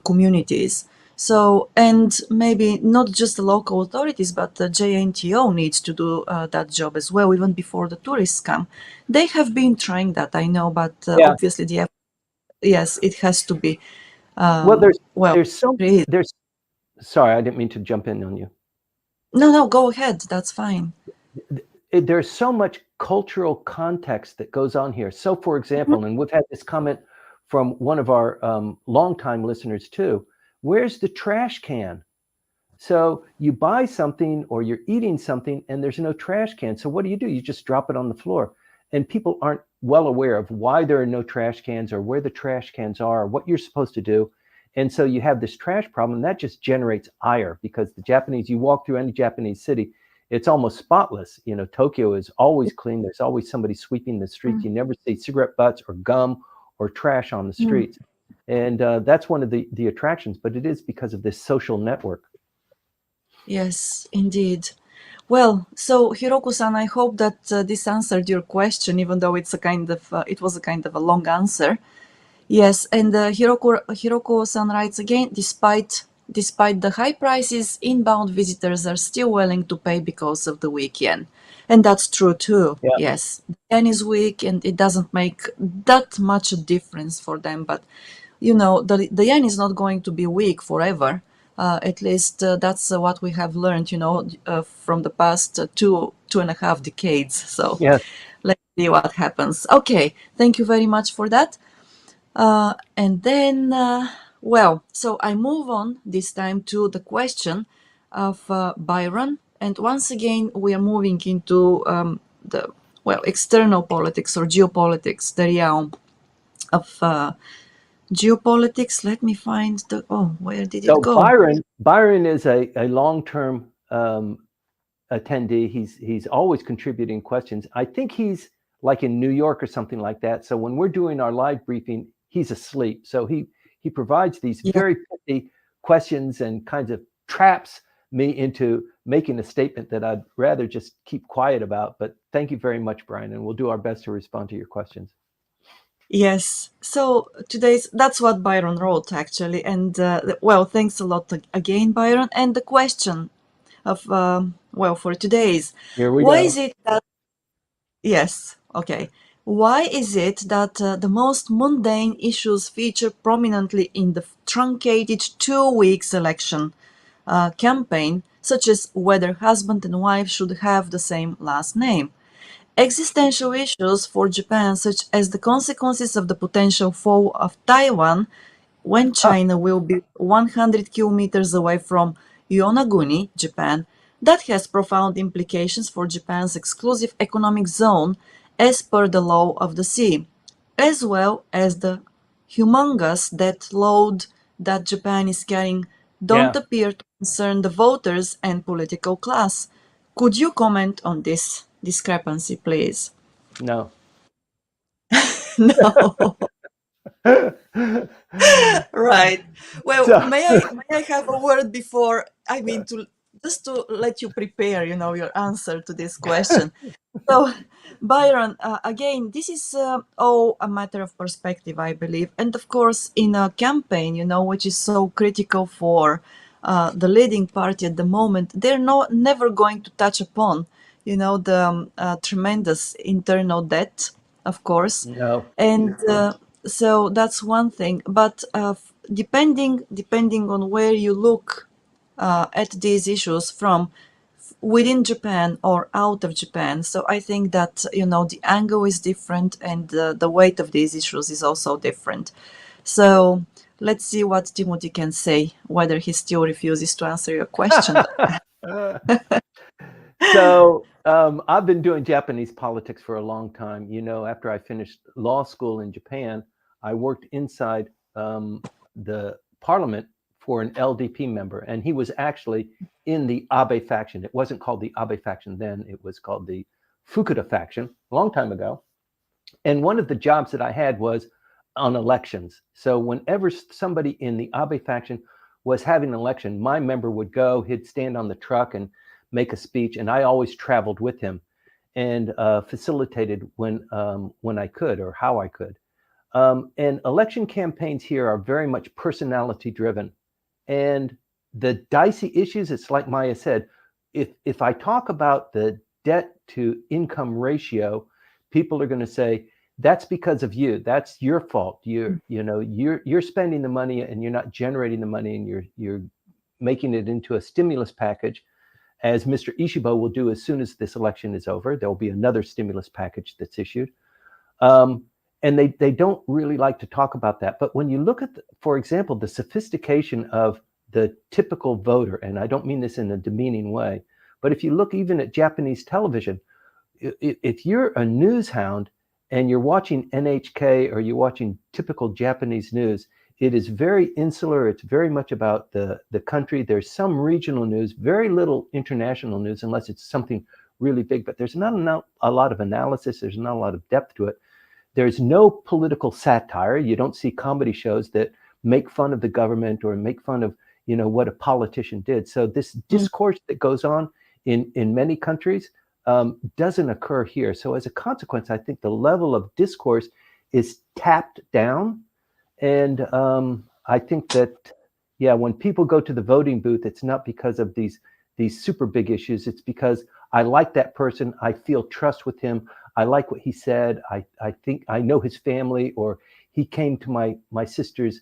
communities. So, and maybe not just the local authorities, but the JNTO needs to do that job as well, even before the tourists come. They have been trying that, I know, but Yeah. obviously, yes, it has to be. Well, there's created. Sorry, I didn't mean to jump in on you. No, go ahead. That's fine. There's so much cultural context that goes on here. So, for example, and we've had this comment from one of our longtime listeners too, where's the trash can? So you buy something or you're eating something and there's no trash can. So what do? You just drop it on the floor. And people aren't well aware of why there are no trash cans, or where the trash cans are, or what you're supposed to do. And so you have this trash problem that just generates ire, because the Japanese, you walk through any Japanese city, it's almost spotless. Tokyo is always clean. There's always somebody sweeping the streets. You never see cigarette butts or gum or trash on the streets. And that's one of the attractions, but it is because of this social network. Yes, indeed. Well, so Hiroko-san, I hope that this answered your question, even though it was a kind of a long answer. Yes, and Hiroko-san writes again, despite the high prices, inbound visitors are still willing to pay because of the weak yen. And that's true too. Yeah. Yes, the yen is weak and it doesn't make that much a difference for them. But, the yen is not going to be weak forever. At least that's what we have learned, from the past 2.5 decades. So Yes. let's see what happens. Okay, thank you very much for that. And then, so I move on this time to the question of Byron. And once again, we are moving into the external politics or geopolitics, the realm of geopolitics. Let me find where did it go? Byron is a long-term attendee. He's always contributing questions. I think he's like in New York or something like that. So when we're doing our live briefing, he's asleep. So he provides these very pithy questions and kinds of traps me into making a statement that I'd rather just keep quiet about. But thank you very much, Brian, and we'll do our best to respond to your questions. Yes. So that's what Byron wrote, actually. And thanks a lot again, Byron. And the question of, for today's, Here we why go. is it that, yes, okay. Why is it that the most mundane issues feature prominently in the truncated 2 weeks election campaign, such as whether husband and wife should have the same last name? Existential issues for Japan, such as the consequences of the potential fall of Taiwan when China will be 100 kilometers away from Yonaguni, Japan, that has profound implications for Japan's exclusive economic zone as per the law of the sea, as well as the humongous debt load that Japan is carrying don't appear to concern the voters and political class. Could you comment on this discrepancy, please? No. No. Right. Well, So, may I have a word before, I mean, to let you prepare, your answer to this question. So, Byron, again, this is all a matter of perspective, I believe. And of course, in a campaign, which is so critical for the leading party at the moment, they're never going to touch upon, the tremendous internal debt, of course. no. And so that's one thing. But depending on where you look at these issues from, within Japan or out of Japan. So I think that, the angle is different, and the weight of these issues is also different. So let's see what Timothy can say, whether he still refuses to answer your question. So I've been doing Japanese politics for a long time. You know, after I finished law school in Japan, I worked inside the parliament for an LDP member, and he was actually in the Abe faction. It wasn't called the Abe faction then, it was called the Fukuda faction a long time ago. And one of the jobs that I had was on elections. So whenever somebody in the Abe faction was having an election, my member would go, he'd stand on the truck and make a speech, and I always traveled with him and facilitated when I could or how I could. And election campaigns here are very much personality driven. And the dicey issues, it's like Maya said, if I talk about the debt to income ratio, people are going to say, that's because of you. That's your fault. You're spending the money and you're not generating the money, and you're making it into a stimulus package, as Mr. Ishiba will do as soon as this election is over. There will be another stimulus package that's issued. And they don't really like to talk about that. But when you look at, for example, the sophistication of the typical voter, and I don't mean this in a demeaning way, but if you look even at Japanese television, if you're a news hound and you're watching NHK or you're watching typical Japanese news, it is very insular. It's very much about the country. There's some regional news, very little international news, unless it's something really big. But there's not a lot of analysis. There's not a lot of depth to it. There's no political satire. You don't see comedy shows that make fun of the government or make fun of, what a politician did. So this discourse that goes on in many countries doesn't occur here. So as a consequence, I think the level of discourse is tapped down. And I think that, when people go to the voting booth, it's not because of these super big issues. It's because I like that person. I feel trust with him. I like what he said. I think I know his family, or he came to my sister's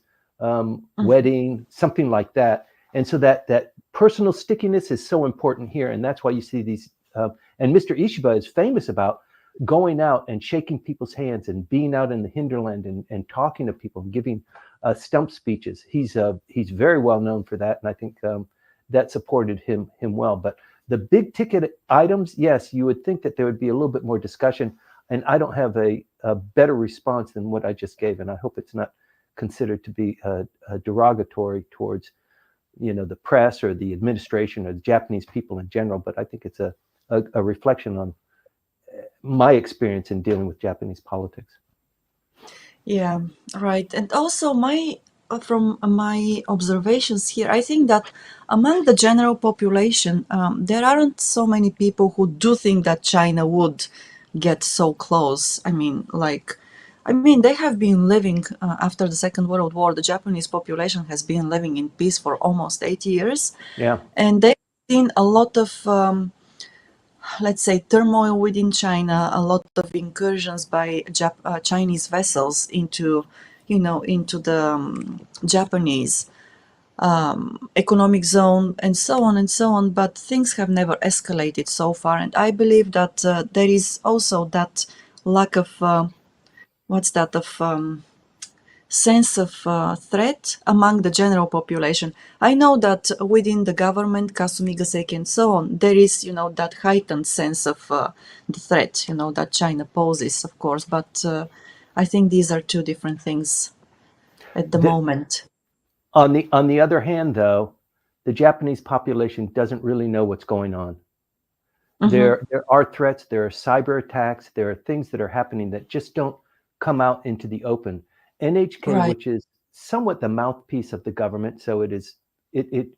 wedding, something like that. And so that personal stickiness is so important here. And that's why you see these. And Mr. Ishiba is famous about going out and shaking people's hands and being out in the hinterland and talking to people and giving stump speeches. He's very well known for that. And I think that supported him well. But the big ticket items, yes, you would think that there would be a little bit more discussion. And I don't have a better response than what I just gave. And I hope it's not considered to be derogatory towards, the press or the administration or the Japanese people in general. But I think it's a reflection on my experience in dealing with Japanese politics. Yeah, right. And also from my observations here, I think that among the general population, there aren't so many people who do think that China would get so close. They have been living after the Second World War. The Japanese population has been living in peace for almost 8 years. Yeah. And they've seen a lot of let's say, turmoil within China, a lot of incursions by Chinese vessels into the Japanese economic zone, and so on and so on. But things have never escalated so far, and I believe that there is also that lack of sense of threat among the general population. I know that within the government, Kasumi Gaseki and so on, there is, that heightened sense of the threat, that China poses, of course. But I think these are two different things at the moment. On the other hand, though, the Japanese population doesn't really know what's going on. There are threats, there are cyber attacks, there are things that are happening that just don't come out into the open. NHK, Right. which is somewhat the mouthpiece of the government, so it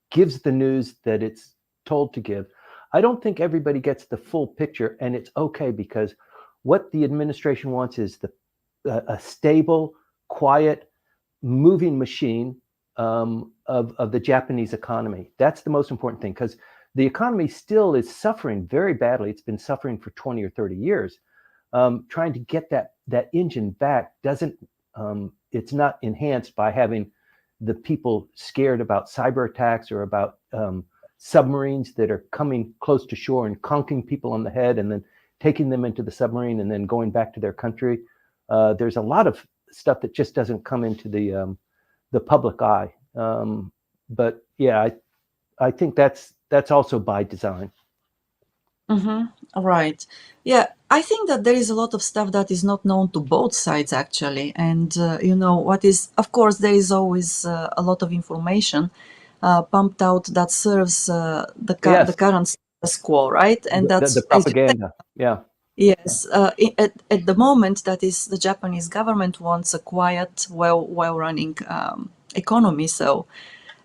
gives the news that it's told to give. I don't think everybody gets the full picture, and it's okay, because what the administration wants is a stable, quiet, moving machine of the Japanese economy. That's the most important thing, because the economy still is suffering very badly. It's been suffering for 20 or 30 years. Trying to get that engine back it's not enhanced by having the people scared about cyber attacks or about submarines that are coming close to shore and conking people on the head and then taking them into the submarine and then going back to their country. There's a lot of stuff that just doesn't come into the public eye. But yeah, I think that's also by design. Right. Yeah, I think that there is a lot of stuff that is not known to both sides actually. And what is, of course, there is always a lot of information pumped out that serves the Yes, current status quo, right? And that's, the as you said, propaganda. Yeah. yes, at the moment, that is, the Japanese government wants a quiet, well-running economy, so,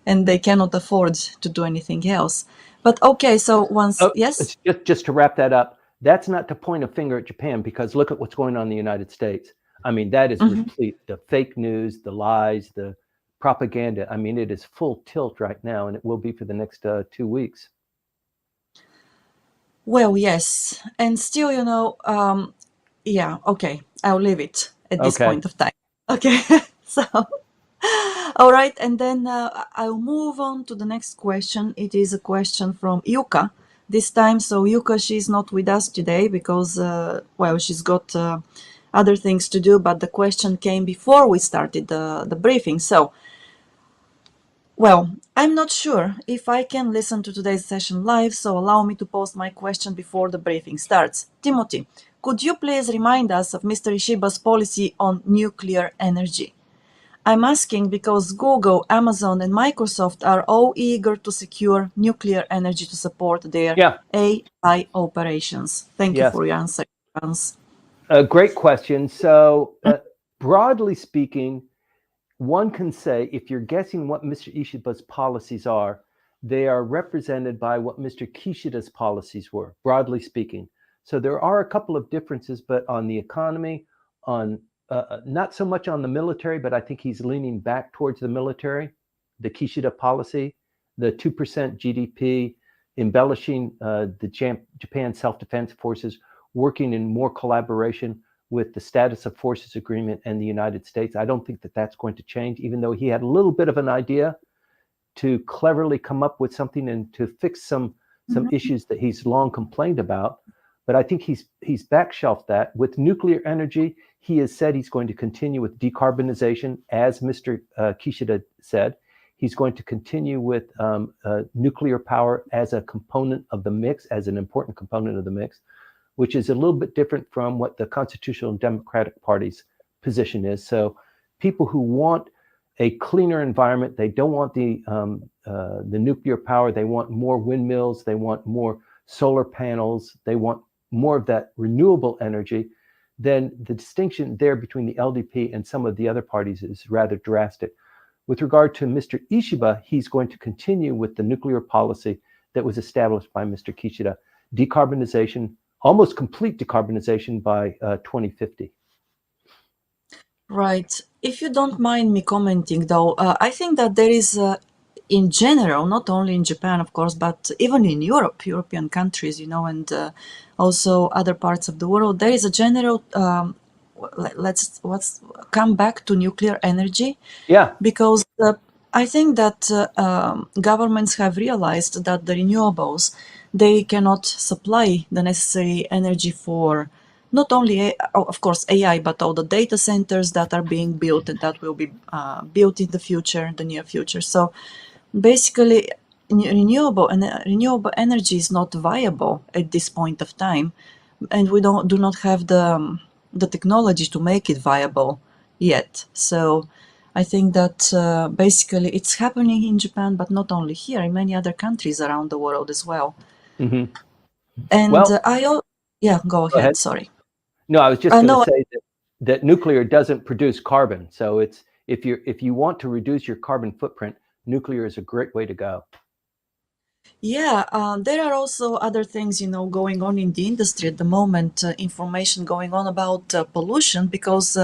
and they cannot afford to do anything else. But okay, so once, Oh, yes. it's just to wrap that up. That's not to point a finger at Japan, because look at what's going on in the United States. I mean, that is replete. The fake news, the lies, the propaganda. I mean, it is full tilt right now, and it will be for the next 2 weeks. Well, yes, and still, yeah, okay, I'll leave it at this Okay. point of time. Okay, so, all right, and then I'll move on to the next question. It is a question from Yuka this time. So, Yuka, she's not with us today because, well, she's got other things to do, but the question came before we started the briefing. So, well, I'm not sure if I can listen to today's session live, so allow me to post my question before the briefing starts. Timothy, could you please remind us of Mr. Ishiba's policy on nuclear energy? I'm asking because Google, Amazon, and Microsoft are all eager to secure nuclear energy to support their Yeah. AI operations. Thank you Yes. for your answer, Hans. Great question. So, broadly speaking, one can say, if you're guessing what Mr. Ishiba's policies are, they are represented by what Mr. Kishida's policies were, broadly speaking. So there are a couple of differences, but on the economy, on not so much on the military, but I think he's leaning back towards the military, the Kishida policy, the 2% GDP, embellishing the Japan self-defense forces, working in more collaboration with the status of forces agreement and the United States. I don't think that that's going to change, even though he had a little bit of an idea to cleverly come up with something and to fix some issues that he's long complained about. But I think he's backshelved that. With nuclear energy, he has said he's going to continue with decarbonization, as Mr. Kishida said. He's going to continue with nuclear power as a component of the mix, as an important component of the mix, which is a little bit different from what the Constitutional and Democratic Party's position is. So people who want a cleaner environment, they don't want the nuclear power, they want more windmills, they want more solar panels, they want more of that renewable energy, then the distinction there between the LDP and some of the other parties is rather drastic. With regard to Mr. Ishiba, he's going to continue with the nuclear policy that was established by Mr. Kishida, decarbonization, almost complete decarbonization by 2050. Right. If you don't mind me commenting, though, I think that there is, in general, not only in Japan, of course, but even in Europe, European countries, and also other parts of the world, there is a general, let's come back to nuclear energy. Yeah. Because I think that governments have realized that the renewables, they cannot supply the necessary energy for not only, of course, AI, but all the data centers that are being built and that will be built in the future, the near future. So basically, renewable energy is not viable at this point of time, and we do not have the technology to make it viable yet. So I think that basically it's happening in Japan, but not only here, in many other countries around the world as well. Mm-hmm. And Well, yeah, go go ahead. ahead. Sorry. No, I was just going to No, say that nuclear doesn't produce carbon. So it's if you want to reduce your carbon footprint, nuclear is a great way to go. yeah, there are also other things, going on in the industry at the moment, information going on about pollution, because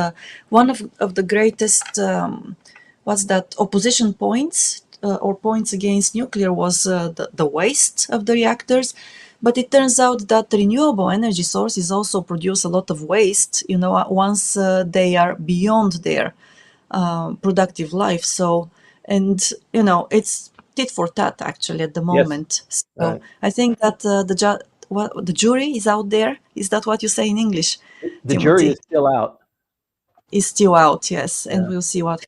one of the greatest, what's that, opposition points or points against nuclear was the waste of the reactors. But it turns out that renewable energy sources also produce a lot of waste, once they are beyond their productive life. So, and it's tit for tat actually at the Yes. moment. So Right. I think that the jury is out there. Is that what you say in English, The jury Timothy? is still out. Is still out, yes, and Yeah. we'll see what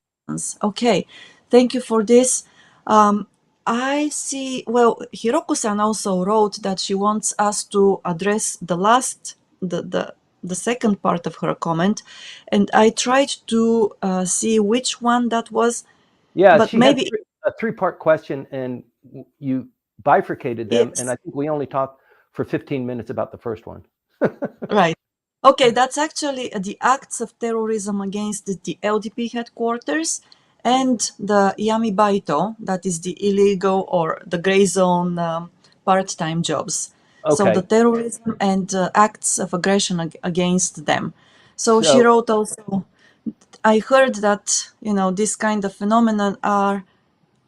Okay, thank you for this. I see. Well, Hiroko-san also wrote that she wants us to address the second part of her comment, and I tried to see which one that was, Yeah, but she had maybe a three-part question, and you bifurcated them, and it's I think we only talked for 15 minutes about the first one. right. Okay, that's actually the acts of terrorism against the LDP headquarters and the Yami Baito, that is the illegal or the gray zone part-time jobs. So the Okay, terrorism and acts of aggression against them. So she so wrote also, I heard that, this kind of phenomenon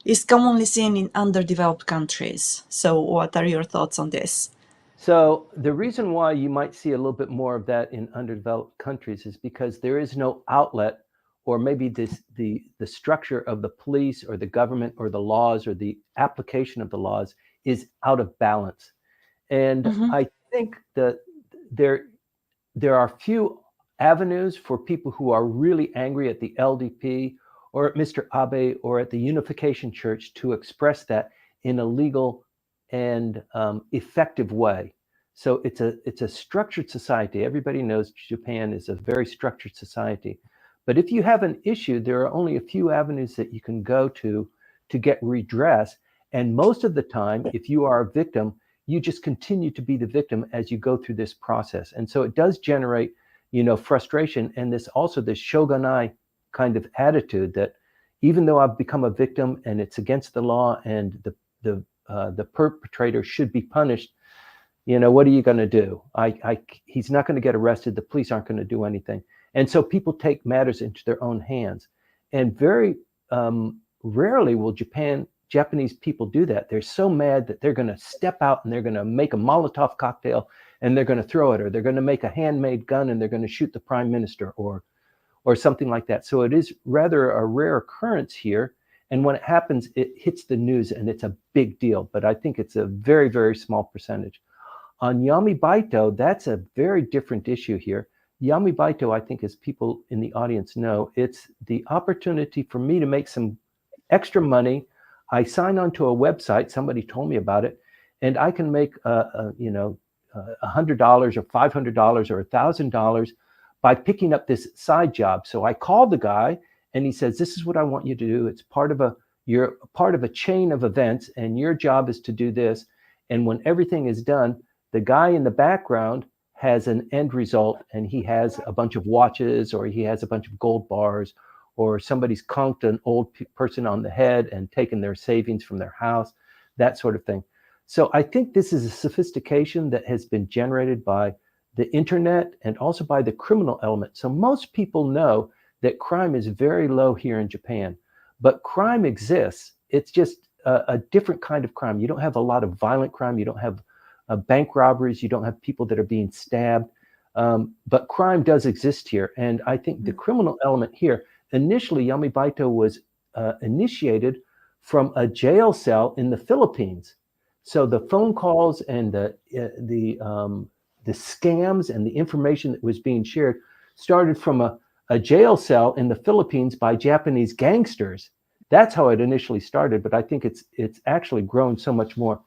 is commonly seen in underdeveloped countries. So what are your thoughts on this? So the reason why you might see a little bit more of that in underdeveloped countries is because there is no outlet, or maybe the structure of the police or the government or the laws or the application of the laws is out of balance. And Mm-hmm. I think that there are few avenues for people who are really angry at the LDP or at Mr. Abe or at the Unification Church to express that in a legal and effective way. So it's a structured society. Everybody knows Japan is a very structured society. But if you have an issue, there are only a few avenues that you can go to get redress. And most of the time, if you are a victim, you just continue to be the victim as you go through this process. And so it does generate, frustration, and this shogunai kind of attitude that even though I've become a victim and it's against the law and the perpetrator should be punished, what are you going to do? He's not going to get arrested. The police aren't going to do anything. And so people take matters into their own hands. And very rarely will Japanese people do that. They're so mad that they're going to step out and they're going to make a Molotov cocktail and they're going to throw it, or they're going to make a handmade gun and they're going to shoot the prime minister or something like that. So it is rather a rare occurrence here. And when it happens, it hits the news and it's a big deal. But I think it's a very, very small percentage. On Yami Baito, that's a very different issue here. Yami Baito, I think, as people in the audience know, it's the opportunity for me to make some extra money. I sign onto a website, somebody told me about it, and I can make $100 or $500 or $1,000 by picking up this side job. So I called the guy and he says, this is what I want you to do. It's you're part of a chain of events and your job is to do this. And when everything is done, the guy in the background has an end result, and he has a bunch of watches, or he has a bunch of gold bars, or somebody's conked an old person on the head and taken their savings from their house, that sort of thing. So I think this is a sophistication that has been generated by the internet and also by the criminal element. So most people know that crime is very low here in Japan, but crime exists. It's just a different kind of crime. You don't have a lot of violent crime. You don't have bank robberies. You don't have people that are being stabbed. But crime does exist here. And I think the criminal element here, initially, Yami Baito was initiated from a jail cell in the Philippines. So the phone calls and the scams and the information that was being shared started from a jail cell in the Philippines by Japanese gangsters. That's how it initially started, but I think it's actually grown so much more.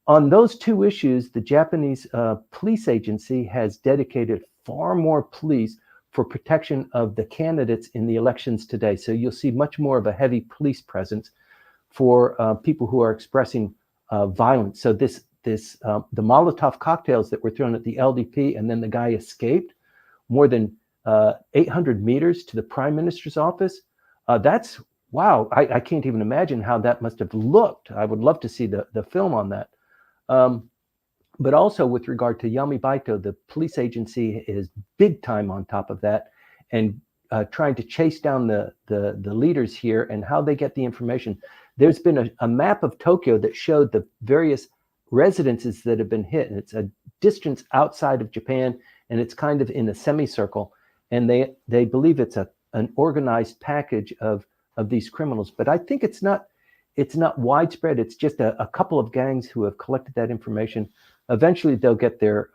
On those two issues, the Japanese police agency has dedicated far more police for protection of the candidates in the elections today. So you'll see much more of a heavy police presence for people who are expressing violence. So the Molotov cocktails that were thrown at the LDP and then the guy escaped more than 800 meters to the prime minister's office. That's wow. I can't even imagine how that must have looked. I would love to see the film on that. But also with regard to Yami Baito, the police agency is big time on top of that and trying to chase down the leaders here and how they get the information. There's been a map of Tokyo that showed the various residences that have been hit. And it's a distance outside of Japan, and it's kind of in a semicircle. And they believe it's an organized package of these criminals. But I think it's not widespread. It's just a couple of gangs who have collected that information. Eventually, they'll get their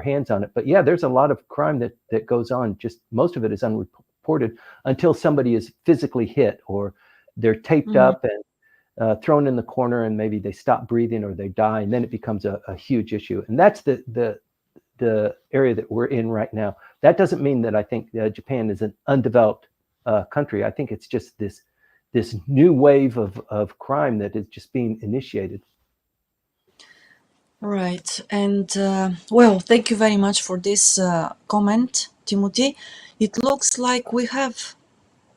hands on it. But yeah, there's a lot of crime that goes on. Just most of it is unreported. reported until somebody is physically hit or they're taped up and thrown in the corner and maybe they stop breathing or they die, and then it becomes a huge issue. And that's the area that we're in right now. That doesn't mean that I think Japan is an undeveloped country. I think it's just this new wave of crime that is just being initiated. Right. And well, thank you very much for this comment, Timothy. It looks like we have.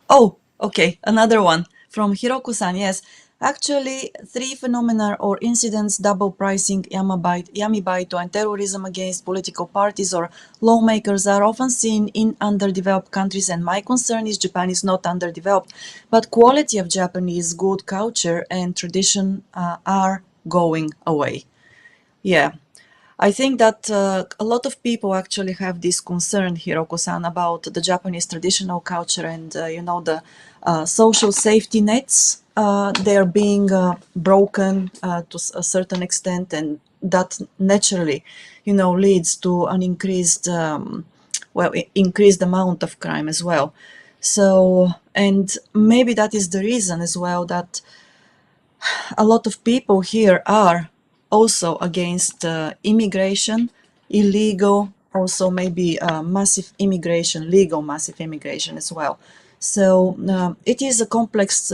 Oh, okay, another one from Hiroko-san. Yes, actually, three phenomena or incidents: double pricing, yamibaito, and terrorism against political parties or lawmakers are often seen in underdeveloped countries. And my concern is Japan is not underdeveloped, but quality of Japanese good culture and tradition are going away. Yeah, I think that a lot of people actually have this concern, Hiroko-san, about the Japanese traditional culture and, the social safety nets. They're being broken to a certain extent, and that naturally, leads to an increased amount of crime as well. So, and maybe that is the reason as well that a lot of people here are also against immigration, illegal, also maybe massive immigration, legal massive immigration as well. So it is a complex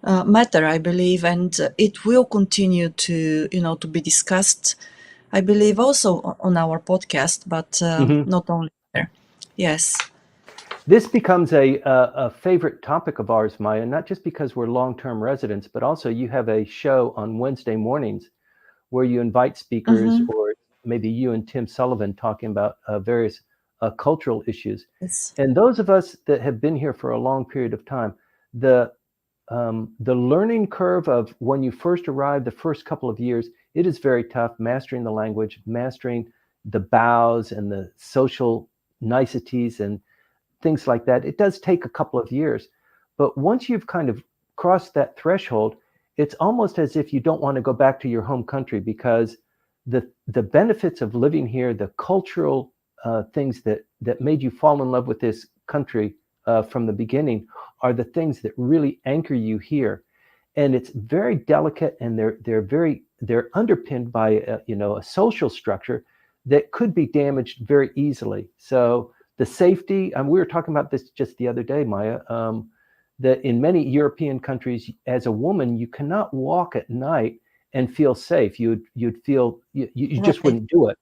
matter, I believe, and it will continue to be discussed. I believe also on our podcast, but not only there. Yes. This becomes a favorite topic of ours, Maya, not just because we're long-term residents, but also you have a show on Wednesday mornings where you invite speakers, or maybe you and Tim Sullivan talking about various cultural issues. Yes. And those of us that have been here for a long period of time, the learning curve of when you first arrive, the first couple of years, it is very tough, mastering the language, mastering the bows and the social niceties and things like that. It does take a couple of years, but once you've kind of crossed that threshold, it's almost as if you don't want to go back to your home country, because the benefits of living here, the cultural things that made you fall in love with this country from the beginning, are the things that really anchor you here. And it's very delicate, and they're underpinned by a social structure that could be damaged very easily. So the safety, and we were talking about this just the other day, Maya, that in many European countries, as a woman, you cannot walk at night and feel safe. You'd feel you just wouldn't do it.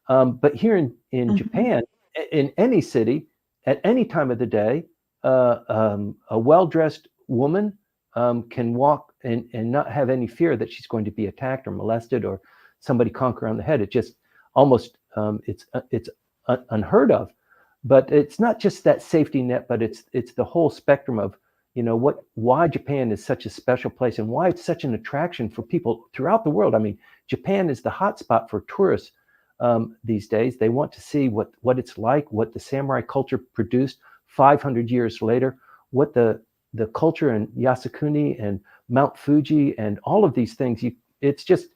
But here in Japan, in any city, at any time of the day, a well-dressed woman can walk and not have any fear that she's going to be attacked or molested or somebody conk her on the head. It just almost it's unheard of. But it's not just that safety net, but it's the whole spectrum of why Japan is such a special place and why it's such an attraction for people throughout the world. I mean, Japan is the hotspot for tourists these days. They want to see what it's like, what the samurai culture produced 500 years later, what the culture in Yasukuni and Mount Fuji and all of these things. It's just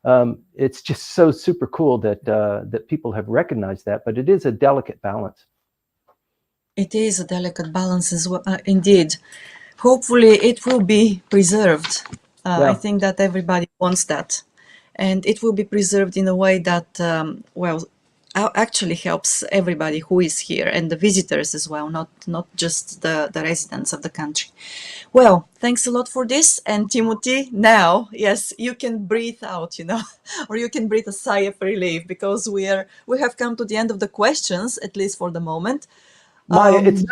so super cool that people have recognized that, but it is a delicate balance. It is a delicate balance as well, indeed. Hopefully, it will be preserved. I think that everybody wants that, and it will be preserved in a way that, actually helps everybody who is here and the visitors as well, not just the residents of the country. Well, thanks a lot for this. And Timothy, now, yes, you can breathe out, or you can breathe a sigh of relief, because we have come to the end of the questions, at least for the moment. Maya, it's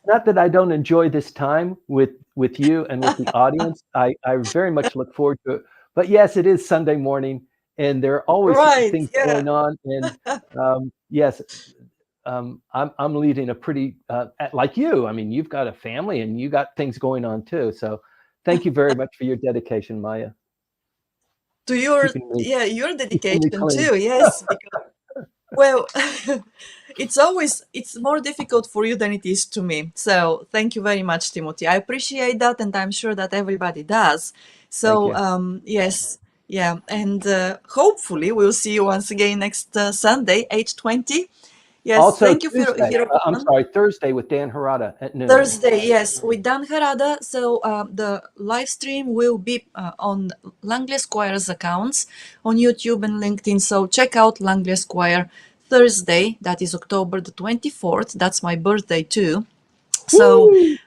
not that I don't enjoy this time with you and with the audience. I very much look forward to it. But yes, it is Sunday morning, and there are always things going on. And yes, I'm leading a pretty like you. I mean, you've got a family and you got things going on too. So thank you very much for your dedication, Maya. To your dedication too. Yes. Well, it's more difficult for you than it is to me. So thank you very much, Timothy. I appreciate that, and I'm sure that everybody does. So yes, yeah, and hopefully we'll see you once again next Sunday, 8:20. Yes, Also thank you, Tuesday, I'm Hiroko-san. sorry, Thursday with Dan Harada at noon. Thursday, yes, with Dan Harada. So the live stream will be on Langley Squire's accounts on YouTube and LinkedIn. So check out Langley Squire Thursday. That is October the 24th. That's my birthday too. So, Woo!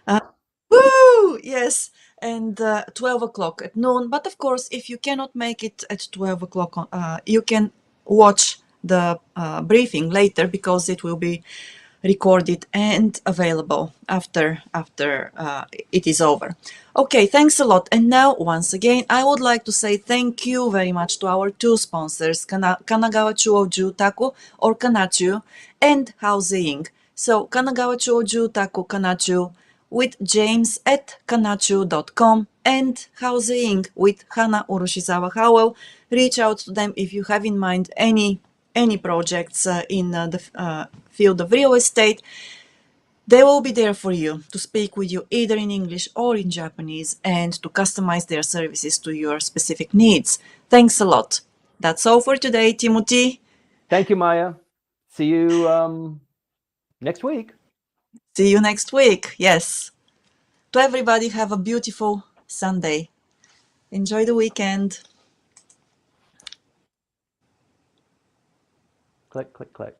woo! Yes, and 12 o'clock at noon. But of course, if you cannot make it at 12 o'clock, you can watch the briefing later because it will be recorded and available after it is over. Okay, thanks a lot. And now, once again, I would like to say thank you very much to our two sponsors, Kanagawa Chuo Jutaku or Kanchu and Houze Inc. So, Kanagawa Chuo Jutaku Kanchu with James at kanachu.com and Houze Inc. with Hana Urushizawa Howell. Reach out to them if you have in mind any projects in the field of real estate. They will be there for you to speak with you either in English or in Japanese and to customize their services to your specific needs. Thanks a lot. That's all for today, Timothy. Thank you, Maya. See you next week. See you next week. Yes. To everybody, have a beautiful Sunday. Enjoy the weekend. Click, click, click.